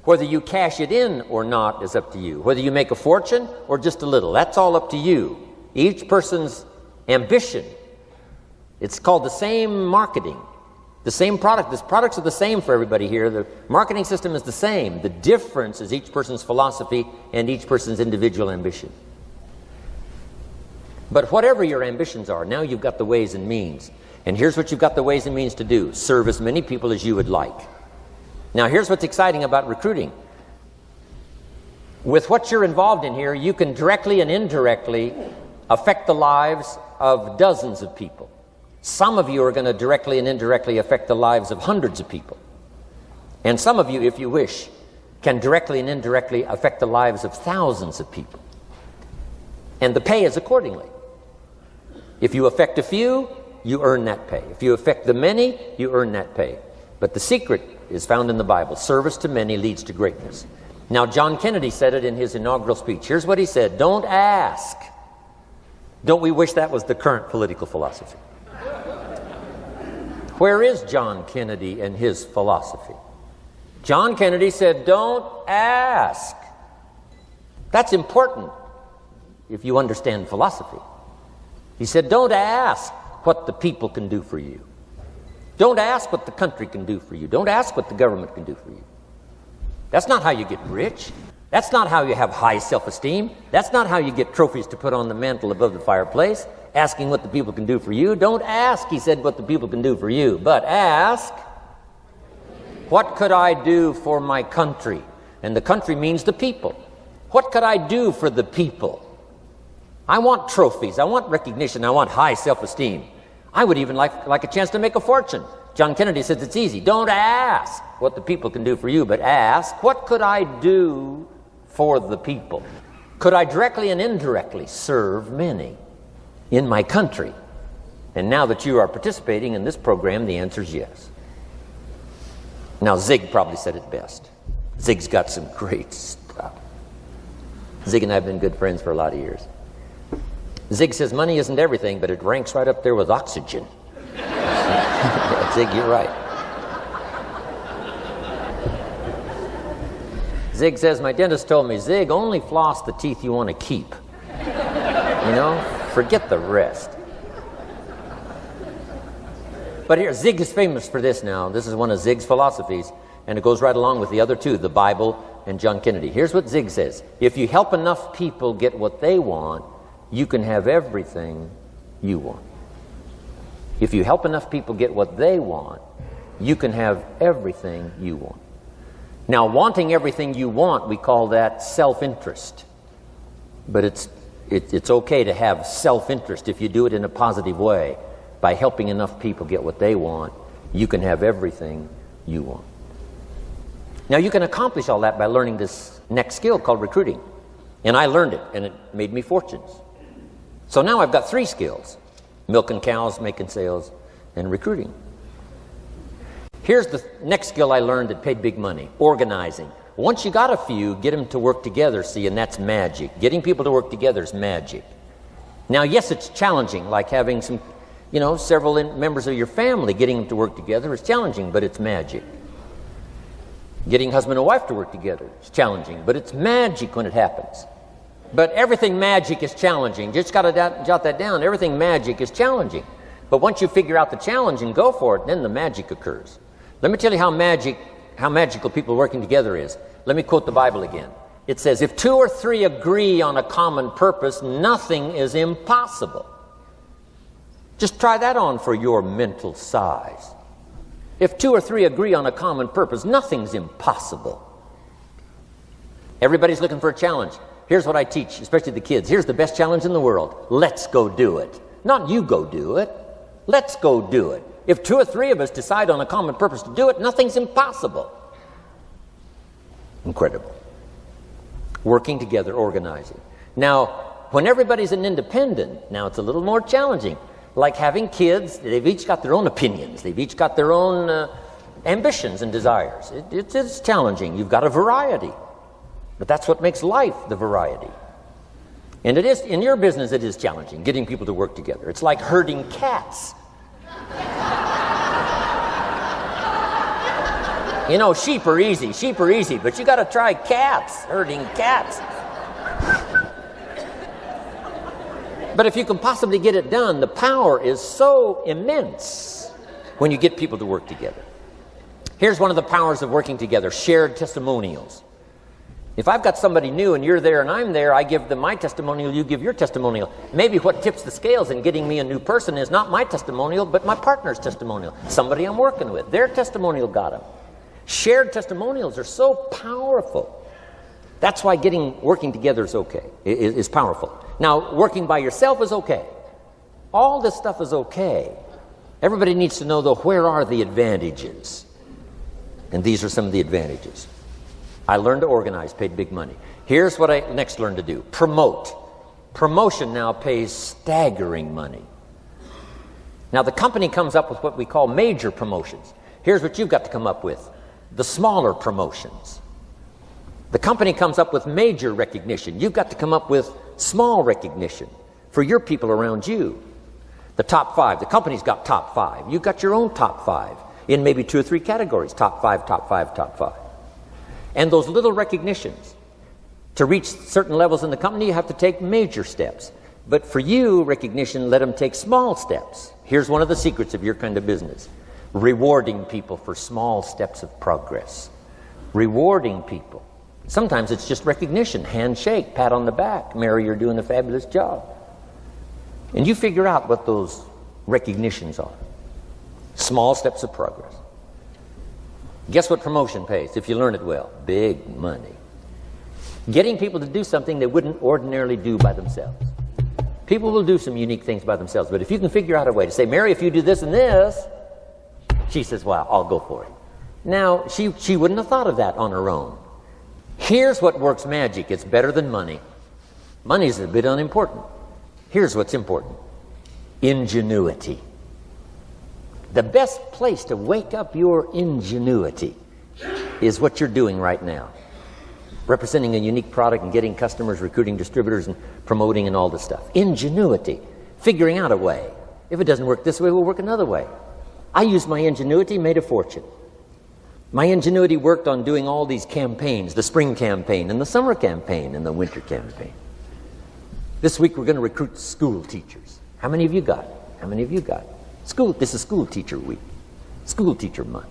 Whether you cash it in or not is up to you. Whether you make a fortune or just a little, that's all up to you. Each person's ambition, it's called the same marketing, the same product. The products are the same for everybody here. The marketing system is the same. The difference is each person's philosophy and each person's individual ambition. But whatever your ambitions are, now you've got the ways and means. And here's what you've got the ways and means to do. Serve as many people as you would like. Now, here's what's exciting about recruiting. With what you're involved in here, you can directly and indirectly affect the lives of dozens of people. Some of you are going to directly and indirectly affect the lives of hundreds of people. And some of you, if you wish, can directly and indirectly affect the lives of thousands of people. And the pay is accordingly. If you affect a few, you earn that pay. If you affect the many, you earn that pay. But the secret is found in the Bible. Service to many leads to greatness. Now, John Kennedy said it in his inaugural speech. Here's what he said: don't ask. Don't we wish that was the current political philosophy? Where is John Kennedy and his philosophy? John Kennedy said, don't ask. That's important if you understand philosophy. He said, don't ask what the people can do for you. Don't ask what the country can do for you. Don't ask what the government can do for you. That's not how you get rich. That's not how you have high self-esteem. That's not how you get trophies to put on the mantle above the fireplace, asking what the people can do for you. Don't ask, he said, what the people can do for you, but ask, what could I do for my country? And the country means the people. What could I do for the people? I want trophies. I want recognition. I want high self-esteem. I would even like a chance to make a fortune. John Kennedy says it's easy. Don't ask what the people can do for you, but ask, what could I do for the people? Could I directly and indirectly serve many in my country? And now that you are participating in this program, the answer is yes. Now, Zig probably said it best. Zig's got some great stuff. Zig and I have been good friends for a lot of years. Zig says money isn't everything, but it ranks right up there with oxygen. Zig, you're right. Zig says, my dentist told me, Zig, only floss the teeth you want to keep. You know, forget the rest. But here, Zig is famous for this now. This is one of Zig's philosophies, and it goes right along with the other two, the Bible and John Kennedy. Here's what Zig says: if you help enough people get what they want, you can have everything you want. If you help enough people get what they want, you can have everything you want. Now, wanting everything you want, we call that self-interest. But it's okay to have self-interest if you do it in a positive way. By helping enough people get what they want, you can have everything you want. Now, you can accomplish all that by learning this next skill called recruiting. And I learned it, and it made me fortunes. So now I've got 3 skills: milking cows, making sales, and recruiting. Here's the next skill I learned that paid big money: organizing. Once you got a few, get them to work together, see, and that's magic. Getting people to work together is magic. Now, yes, it's challenging, like having several members of your family. Getting them to work together is challenging, but it's magic. Getting husband and wife to work together is challenging, but it's magic when it happens. But everything magic is challenging. Just got to jot that down. Everything magic is challenging. But once you figure out the challenge and go for it, then the magic occurs. Let me tell you how magical people working together is. Let me quote the Bible again. It says, if 2 or 3 agree on a common purpose, nothing is impossible. Just try that on for your mental size. If 2 or 3 agree on a common purpose, nothing's impossible. Everybody's looking for a challenge. Here's what I teach, especially the kids. Here's the best challenge in the world. Let's go do it. Not you go do it. Let's go do it. If 2 or 3 of us decide on a common purpose to do it, nothing's impossible. Incredible. Working together, organizing. Now, when everybody's an independent, now it's a little more challenging. Like having kids, they've each got their own opinions. They've each got their own ambitions and desires. It's challenging. You've got a variety. But that's what makes life the variety. And it is, in your business, it is challenging, getting people to work together. It's like herding cats. You know, sheep are easy, but you got to try cats, herding cats. But if you can possibly get it done, the power is so immense when you get people to work together. Here's one of the powers of working together: shared testimonials. If I've got somebody new and you're there and I'm there, I give them my testimonial, you give your testimonial. Maybe what tips the scales in getting me a new person is not my testimonial, but my partner's testimonial. Somebody I'm working with, their testimonial got them. Shared testimonials are so powerful. That's why working together is okay, is powerful. Now, working by yourself is okay. All this stuff is okay. Everybody needs to know, though, where are the advantages? And these are some of the advantages. I learned to organize, paid big money. Here's what I next learned to do: promote. Promotion now pays staggering money. Now, the company comes up with what we call major promotions. Here's what you've got to come up with: the smaller promotions. The company comes up with major recognition. You've got to come up with small recognition for your people around you. The top 5. The company's got top 5. You've got your own top 5 in maybe 2 or 3 categories: top 5, top 5, top 5. And those little recognitions, to reach certain levels in the company, you have to take major steps. But for you, recognition, let them take small steps. Here's one of the secrets of your kind of business: rewarding people for small steps of progress. Rewarding people. Sometimes it's just recognition, handshake, pat on the back: Mary, you're doing a fabulous job. And you figure out what those recognitions are. Small steps of progress. Guess what promotion pays, if you learn it well? Big money. Getting people to do something they wouldn't ordinarily do by themselves. People will do some unique things by themselves, but if you can figure out a way to say, Mary, if you do this and this, she says, well, I'll go for it. Now, she wouldn't have thought of that on her own. Here's what works magic. It's better than money. Money's a bit unimportant. Here's what's important: ingenuity. The best place to wake up your ingenuity is what you're doing right now. Representing a unique product and getting customers, recruiting distributors, and promoting and all this stuff. Ingenuity. Figuring out a way. If it doesn't work this way, we'll work another way. I used my ingenuity, made a fortune. My ingenuity worked on doing all these campaigns: the spring campaign and the summer campaign and the winter campaign. This week we're going to recruit school teachers. How many of you got? How many of you got? This is school teacher week. School teacher month.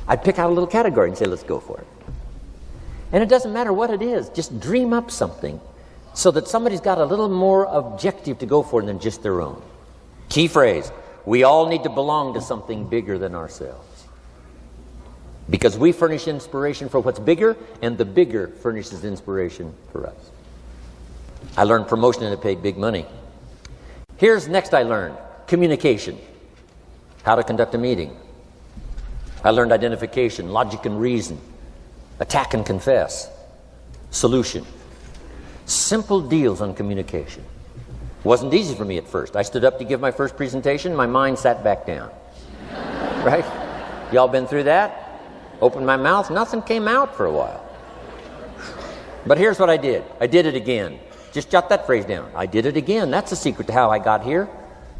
I'd pick out a little category and say, let's go for it. And it doesn't matter what it is. Just dream up something so that somebody's got a little more objective to go for than just their own. Key phrase: we all need to belong to something bigger than ourselves. Because we furnish inspiration for what's bigger, and the bigger furnishes inspiration for us. I learned promotion and it paid big money. Here's next I learned: communication. How to conduct a meeting. I learned identification, logic and reason, attack and confess, solution. Simple deals on communication. Wasn't easy for me at first. I stood up to give my first presentation, my mind sat back down. Right? Y'all been through that? Opened my mouth, nothing came out for a while. But here's what I did. I did it again. Just jot that phrase down. I did it again. That's the secret to how I got here.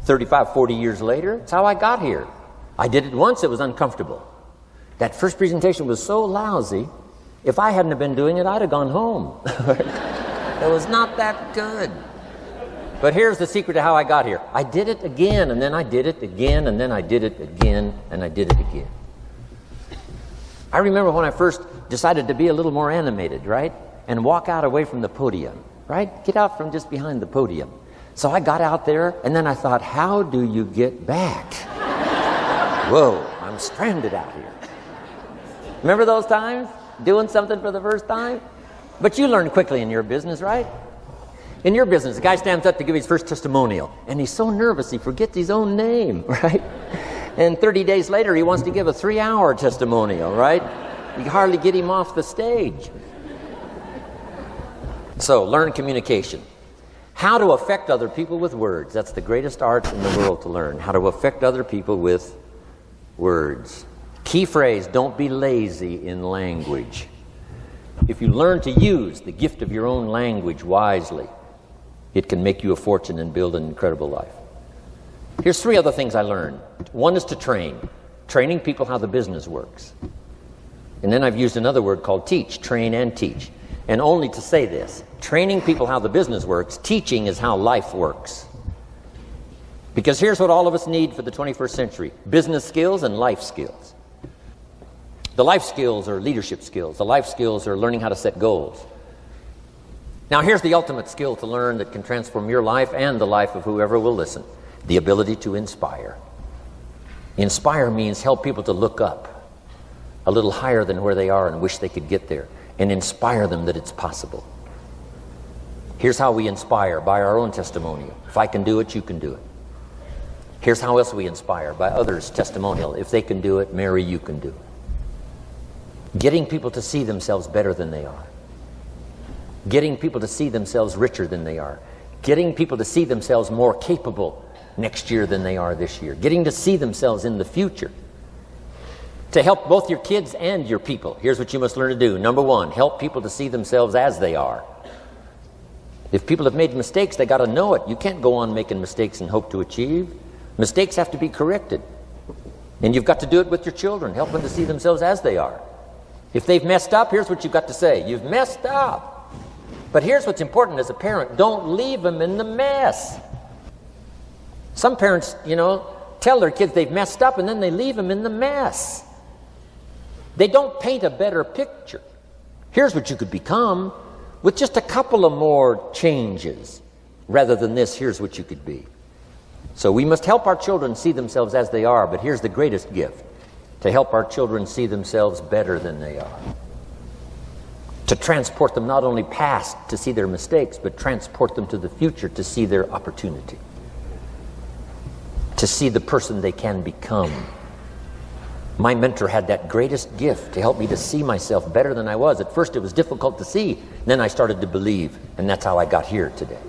35, 40 years later, it's how I got here. I did it once, it was uncomfortable. That first presentation was so lousy, if I hadn't have been doing it, I'd have gone home. It was not that good. But here's the secret to how I got here. I did it again, and then I did it again, and then I did it again, and I did it again. I remember when I first decided to be a little more animated, right? And walk out away from the podium, right? Get out from just behind the podium. So I got out there, and then I thought, how do you get back? Whoa, I'm stranded out here. Remember those times? Doing something for the first time? But you learn quickly in your business, right? In your business, the guy stands up to give his first testimonial, and he's so nervous he forgets his own name, right? And 30 days later, he wants to give a 3-hour testimonial, right? You hardly get him off the stage. So, learn communication. How to affect other people with words. That's the greatest art in the world to learn. How to affect other people with words. Key phrase: don't be lazy in language. If you learn to use the gift of your own language wisely, it can make you a fortune and build an incredible life. Here's 3 other things I learned. One is to train. Training people how the business works. And then I've used another word called teach. Train and teach. And only to say this. Training people how the business works. Teaching is how life works. Because here's what all of us need for the 21st century. Business skills and life skills. The life skills are leadership skills. The life skills are learning how to set goals. Now here's the ultimate skill to learn that can transform your life and the life of whoever will listen. The ability to inspire. Inspire means help people to look up a little higher than where they are and wish they could get there, and inspire them that it's possible. Here's how we inspire, by our own testimonial. If I can do it, you can do it. Here's how else we inspire, by others' testimonial. If they can do it, Mary, you can do it. Getting people to see themselves better than they are. Getting people to see themselves richer than they are. Getting people to see themselves more capable next year than they are this year. Getting to see themselves in the future. To help both your kids and your people. Here's what you must learn to do. Number 1, help people to see themselves as they are. If people have made mistakes, they got to know it. You can't go on making mistakes and hope to achieve. Mistakes have to be corrected. And you've got to do it with your children. Help them to see themselves as they are. If they've messed up, here's what you've got to say. You've messed up. But here's what's important as a parent. Don't leave them in the mess. Some parents, tell their kids they've messed up and then they leave them in the mess. They don't paint a better picture. Here's what you could become with just a couple of more changes. Rather than this, here's what you could be. So we must help our children see themselves as they are, but here's the greatest gift. To help our children see themselves better than they are. To transport them not only past to see their mistakes, but transport them to the future to see their opportunity. To see the person they can become. My mentor had that greatest gift to help me to see myself better than I was. At first it was difficult to see. Then I started to believe, and that's how I got here today.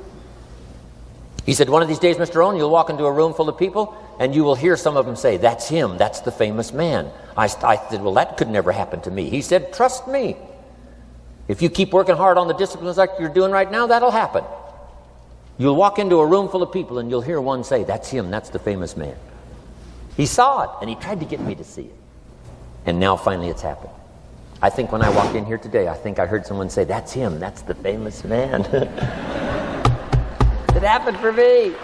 He said, one of these days, Mr. Rohn, you'll walk into a room full of people, and you will hear some of them say, that's him, that's the famous man. I said, well, that could never happen to me. He said, trust me. If you keep working hard on the disciplines like you're doing right now, that'll happen. You'll walk into a room full of people and you'll hear one say, that's him, that's the famous man. He saw it and he tried to get me to see it. And now finally it's happened. I think when I walked in here today, I think I heard someone say, that's him, that's the famous man. It happened for me.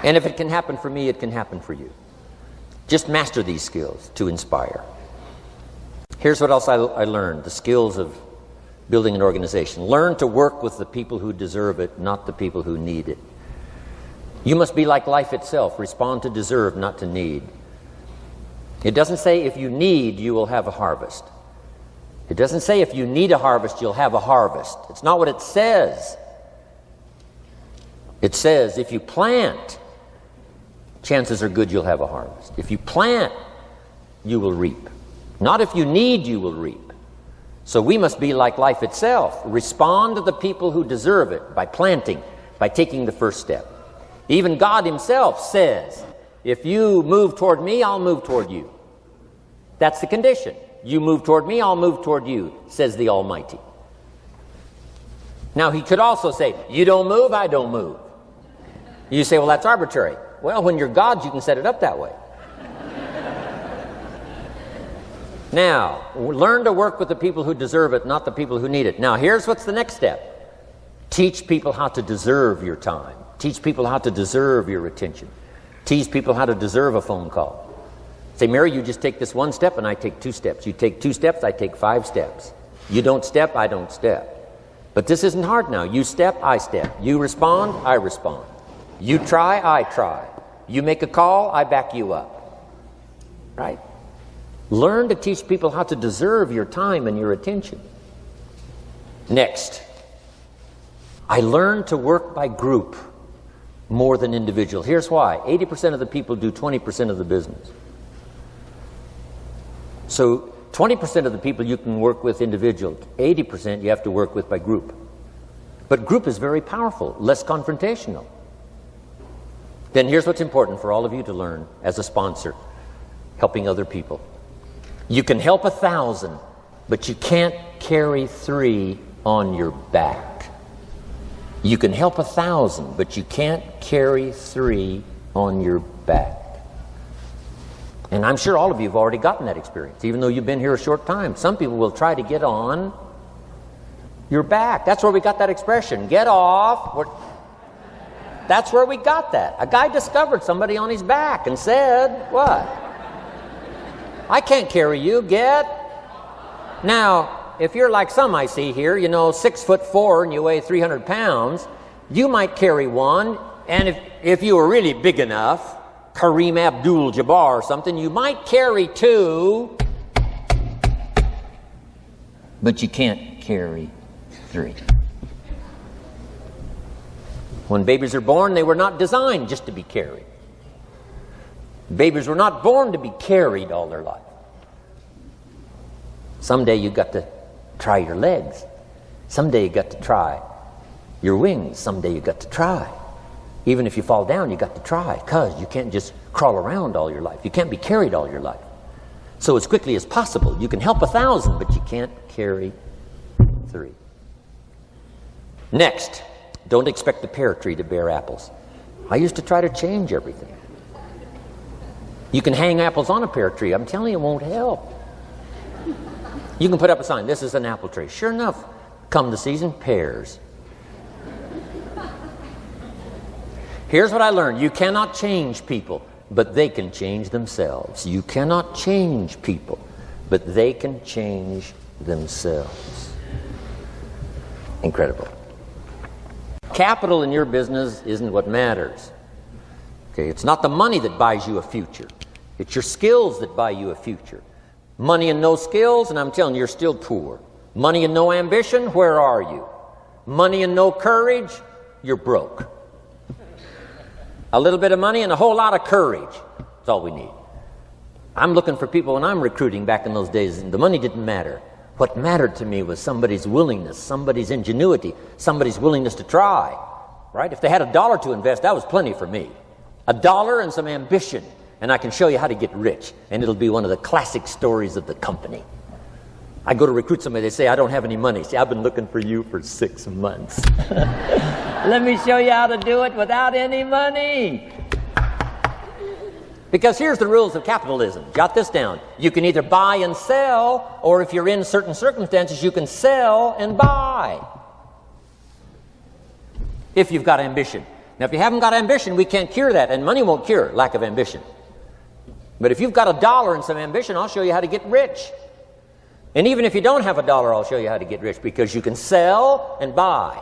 And if it can happen for me, it can happen for you. Just master these skills to inspire. Here's what else I learned, the skills of building an organization. Learn to work with the people who deserve it, not the people who need it. You must be like life itself. Respond to deserve, not to need. It doesn't say if you need, you will have a harvest. It doesn't say if you need a harvest, you'll have a harvest. It's not what it says. It says if you plant, chances are good you'll have a harvest. If you plant, you will reap. Not if you need, you will reap. So we must be like life itself. Respond to the people who deserve it by planting, by taking the first step. Even God himself says, if you move toward me, I'll move toward you. That's the condition. You move toward me, I'll move toward you, says the Almighty. Now he could also say, you don't move, I don't move. You say, well, that's arbitrary. Well, when you're God, you can set it up that way. Now, learn to work with the people who deserve it, not the people who need it. Now, here's what's the next step. Teach people how to deserve your time. Teach people how to deserve your attention. Teach people how to deserve a phone call. Say, Mary, you just take this one step and I take 2 steps. You take 2 steps, I take 5 steps. You don't step, I don't step. But this isn't hard now. You step, I step. You respond, I respond. You try, I try. You make a call, I back you up. Right? Learn to teach people how to deserve your time and your attention. Next, I learned to work by group more than individual. Here's why. 80% of the people do 20% of the business. So 20% of the people you can work with individual. 80% you have to work with by group. But group is very powerful, less confrontational. then here's what's important for all of you to learn as a sponsor, helping other people. You can help 1,000, but you can't carry 3 on your back. You can help 1,000, but you can't carry 3 on your back. And I'm sure all of you have already gotten that experience, even though you've been here a short time. Some people will try to get on your back. That's where we got that expression, get off. That's where we got that. A guy discovered somebody on his back and said, what? I can't carry you, get. Now, if you're like some I see here, 6'4" and you weigh 300 pounds, you might carry one, and if you were really big enough, Kareem Abdul-Jabbar or something, you might carry 2, but you can't carry 3. When babies are born, they were not designed just to be carried. Babies were not born to be carried all their life. Someday you got to try your legs. Someday you got to try your wings. Someday you got to try. Even if you fall down, you got to try, because you can't just crawl around all your life. You can't be carried all your life. So as quickly as possible, you can help 1,000, but you can't carry 3. Next, don't expect the pear tree to bear apples. I used to try to change everything. You can hang apples on a pear tree. I'm telling you, it won't help. You can put up a sign, this is an apple tree. Sure enough, come the season, pears. Here's what I learned. You cannot change people, but they can change themselves. You cannot change people, but they can change themselves. Incredible. Capital in your business isn't what matters. Okay, it's not the money that buys you a future. It's your skills that buy you a future. Money and no skills, and I'm telling you, you're still poor. Money and no ambition, where are you? Money and no courage, you're broke. A little bit of money and a whole lot of courage. That's all we need. I'm looking for people when I'm recruiting back in those days, and the money didn't matter. What mattered to me was somebody's willingness, somebody's ingenuity, somebody's willingness to try. Right? If they had $1 to invest, that was plenty for me. $1 and some ambition, and I can show you how to get rich, and it'll be one of the classic stories of the company. I go to recruit somebody, they say, I don't have any money. See, I've been looking for you for 6 months. Let me show you how to do it without any money. Because here's the rules of capitalism. Jot this down. You can either buy and sell, or if you're in certain circumstances, you can sell and buy. If you've got ambition. Now, if you haven't got ambition, we can't cure that, and money won't cure lack of ambition. But if you've got $1 and some ambition, I'll show you how to get rich. And even if you don't have $1, I'll show you how to get rich, because you can sell and buy.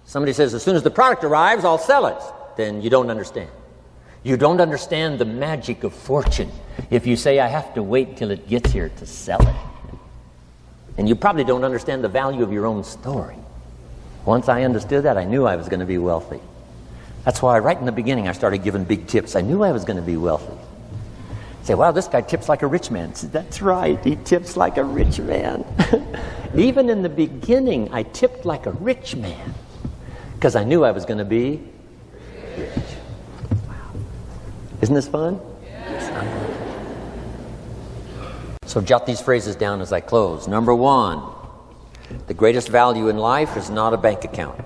Somebody says, as soon as the product arrives, I'll sell it. Then you don't understand. You don't understand the magic of fortune if you say, I have to wait till it gets here to sell it. And you probably don't understand the value of your own story. Once I understood that, I knew I was going to be wealthy. That's why right in the beginning I started giving big tips. I knew I was going to be wealthy. Say, wow, this guy tips like a rich man. Say, that's right, he tips like a rich man. Even in the beginning, I tipped like a rich man because I knew I was going to be rich. Wow. Isn't this fun? Yeah. So jot these phrases down as I close. Number 1, the greatest value in life is not a bank account.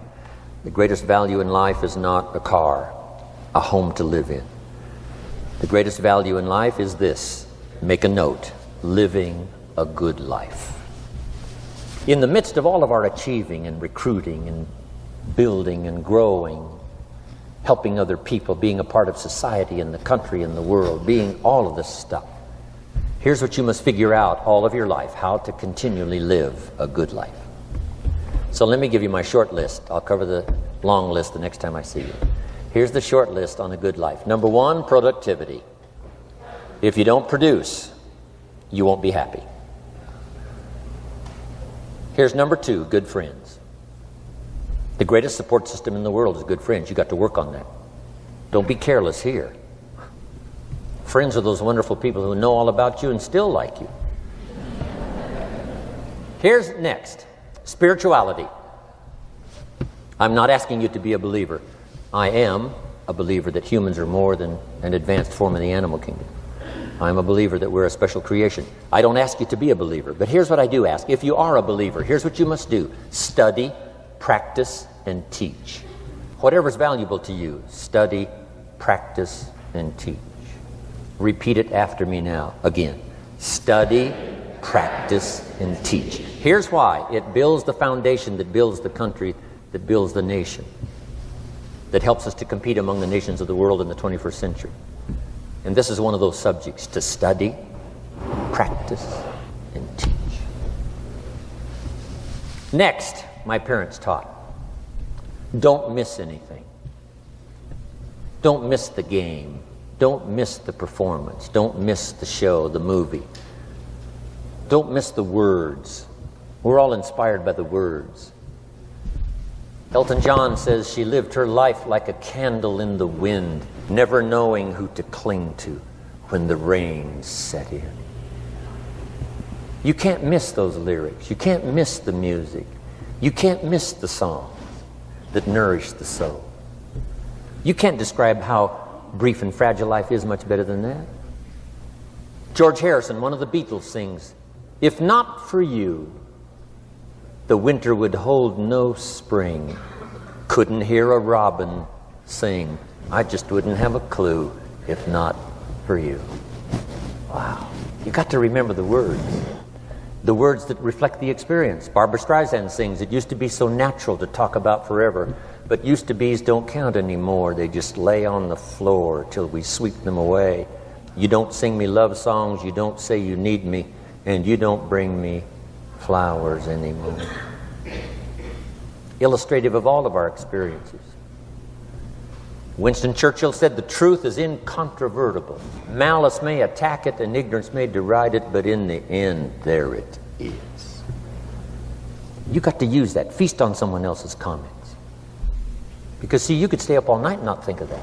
The greatest value in life is not a car, a home to live in. The greatest value in life is this. Make a note. Living a good life. In the midst of all of our achieving and recruiting and building and growing, helping other people, being a part of society and the country and the world, being all of this stuff, here's what you must figure out all of your life, how to continually live a good life. So let me give you my short list. I'll cover the long list the next time I see you. Here's the short list on a good life. Number 1, productivity. If you don't produce, you won't be happy. Here's number 2, good friends. The greatest support system in the world is good friends. You got to work on that. Don't be careless here. Friends are those wonderful people who know all about you and still like you. Here's next, spirituality. I'm not asking you to be a believer. I am, a believer that humans are more than an advanced form of the animal kingdom. I'm a believer that we're a special creation. I don't ask you to be a believer, but here's what I do ask. If you are a believer, here's what you must do. Study, practice, and teach. Whatever's valuable to you, study, practice, and teach. Repeat it after me now. Again. Study, practice, and teach. Here's why. It builds the foundation that builds the country, that builds the nation, that helps us to compete among the nations of the world in the 21st century. And this is one of those subjects, to study, practice, and teach. Next, my parents taught, don't miss anything. Don't miss the game. Don't miss the performance. Don't miss the show, the movie. Don't miss the words. We're all inspired by the words. Elton John says she lived her life like a candle in the wind, never knowing who to cling to when the rain set in. You can't miss those lyrics. You can't miss the music. You can't miss the songs that nourish the soul. You can't describe how brief and fragile life is much better than that. George Harrison, one of the Beatles, sings, "If not for you, the winter would hold no spring. Couldn't hear a robin sing. I just wouldn't have a clue if not for you." Wow. You got to remember the words that reflect the experience. Barbra Streisand sings, "It used to be so natural to talk about forever, but used to be's don't count anymore. They just lay on the floor till we sweep them away. You don't sing me love songs, you don't say you need me, and you don't bring me flowers anymore." Illustrative of all of our experiences. Winston Churchill said, "The truth is incontrovertible. Malice may attack it and ignorance may deride it, but in the end, there it is." You got to use that. Feast on someone else's comments. Because, see, you could stay up all night and not think of that.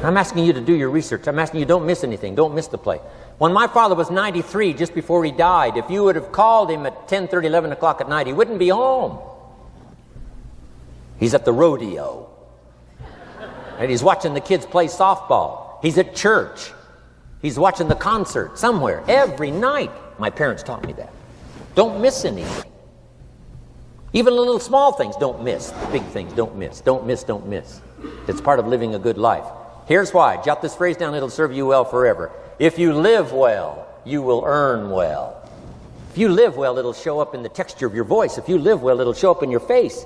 I'm asking you to do your research. I'm asking you, don't miss anything. Don't miss the play. When my father was 93, just before he died, if you would have called him at 10:30, 11 o'clock at night, he wouldn't be home. He's at the rodeo. And he's watching the kids play softball. He's at church. He's watching the concert somewhere. Every night. My parents taught me that. Don't miss anything. Even the little small things, don't miss. The big things, don't miss. Don't miss, don't miss. It's part of living a good life. Here's why. Jot this phrase down. It'll serve you well forever. If you live well, you will earn well. If you live well, it'll show up in the texture of your voice. If you live well, it'll show up in your face.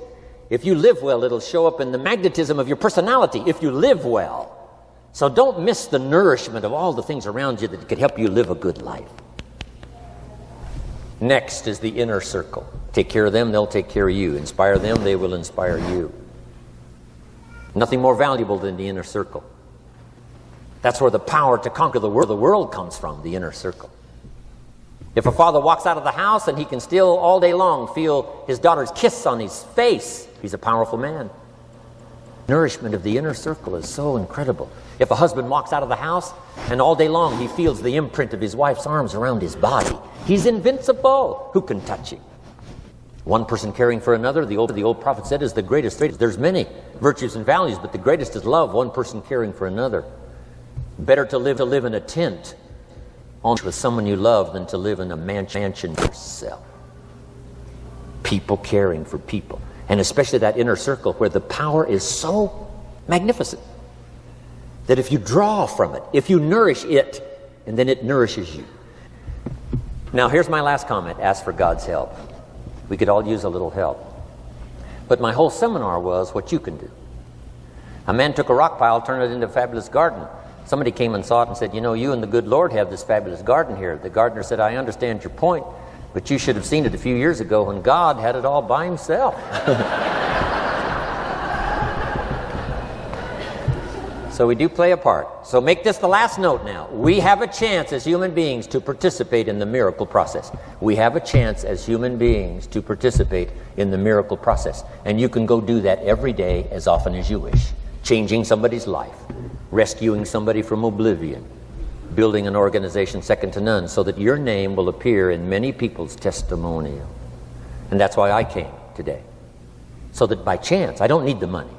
If you live well, it'll show up in the magnetism of your personality. If you live well. So don't miss the nourishment of all the things around you that could help you live a good life. Next is the inner circle. Take care of them, they'll take care of you. Inspire them, they will inspire you. Nothing more valuable than the inner circle. That's where the power to conquer the world comes from, the inner circle. If a father walks out of the house and he can still all day long feel his daughter's kiss on his face, he's a powerful man. Nourishment of the inner circle is so incredible. If a husband walks out of the house and all day long he feels the imprint of his wife's arms around his body, he's invincible. Who can touch him? One person caring for another, the old prophet said, is the greatest. There's many virtues and values, but the greatest is love, one person caring for another. Better to live in a tent with someone you love than to live in a mansion yourself. People caring for people. And especially that inner circle where the power is so magnificent that if you draw from it, if you nourish it, and then it nourishes you. Now here's my last comment. Ask for God's help. We could all use a little help. But my whole seminar was what you can do. A man took a rock pile, turned it into a fabulous garden. Somebody came and saw it and said, "You know, you and the good Lord have this fabulous garden here." The gardener said, "I understand your point, but you should have seen it a few years ago when God had it all by himself." So we do play a part. So make this the last note now. We have a chance as human beings to participate in the miracle process. We have a chance as human beings to participate in the miracle process. And you can go do that every day as often as you wish. Changing somebody's life. Rescuing somebody from oblivion. Building an organization second to none so that your name will appear in many people's testimonial. And that's why I came today. so that by chance, I don't need the money.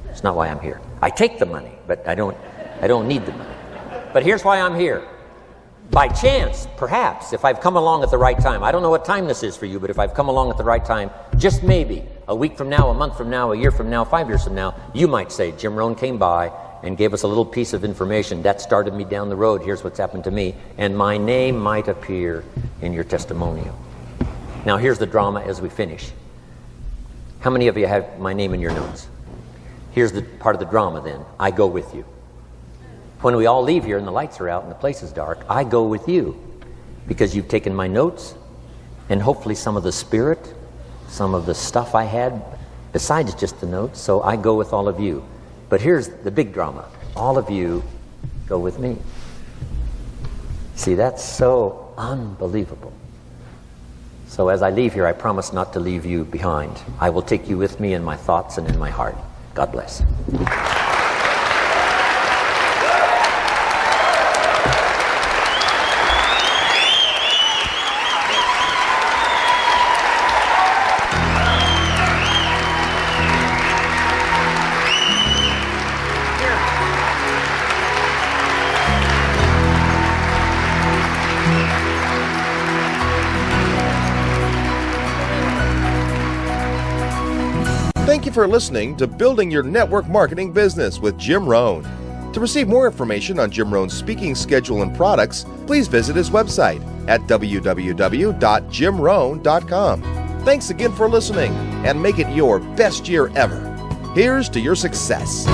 It's not why I'm here. I take the money, but I don't need the money. But here's why I'm here. By chance, perhaps, if I've come along at the right time, I don't know what time this is for you, but if I've come along at the right time, just maybe, a week from now, a month from now, a year from now, 5 years from now, you might say, Jim Rohn came by and gave us a little piece of information. That started me down the road. Here's what's happened to me. And my name might appear in your testimonial. Now, here's the drama as we finish. How many of you have my name in your notes? Here's the part of the drama then. I go with you. When we all leave here and the lights are out and the place is dark, I go with you because you've taken my notes and hopefully some of the spirit, some of the stuff I had besides just the notes. So I go with all of you. But here's the big drama. All of you go with me. See, that's so unbelievable. So as I leave here, I promise not to leave you behind. I will take you with me in my thoughts and in my heart. God bless. Thank you for listening to Building Your Network Marketing Business with Jim Rohn. To receive more information on Jim Rohn's speaking schedule and products, please visit his website at www.jimrohn.com. Thanks again for listening, and make it your best year ever. Here's to your success.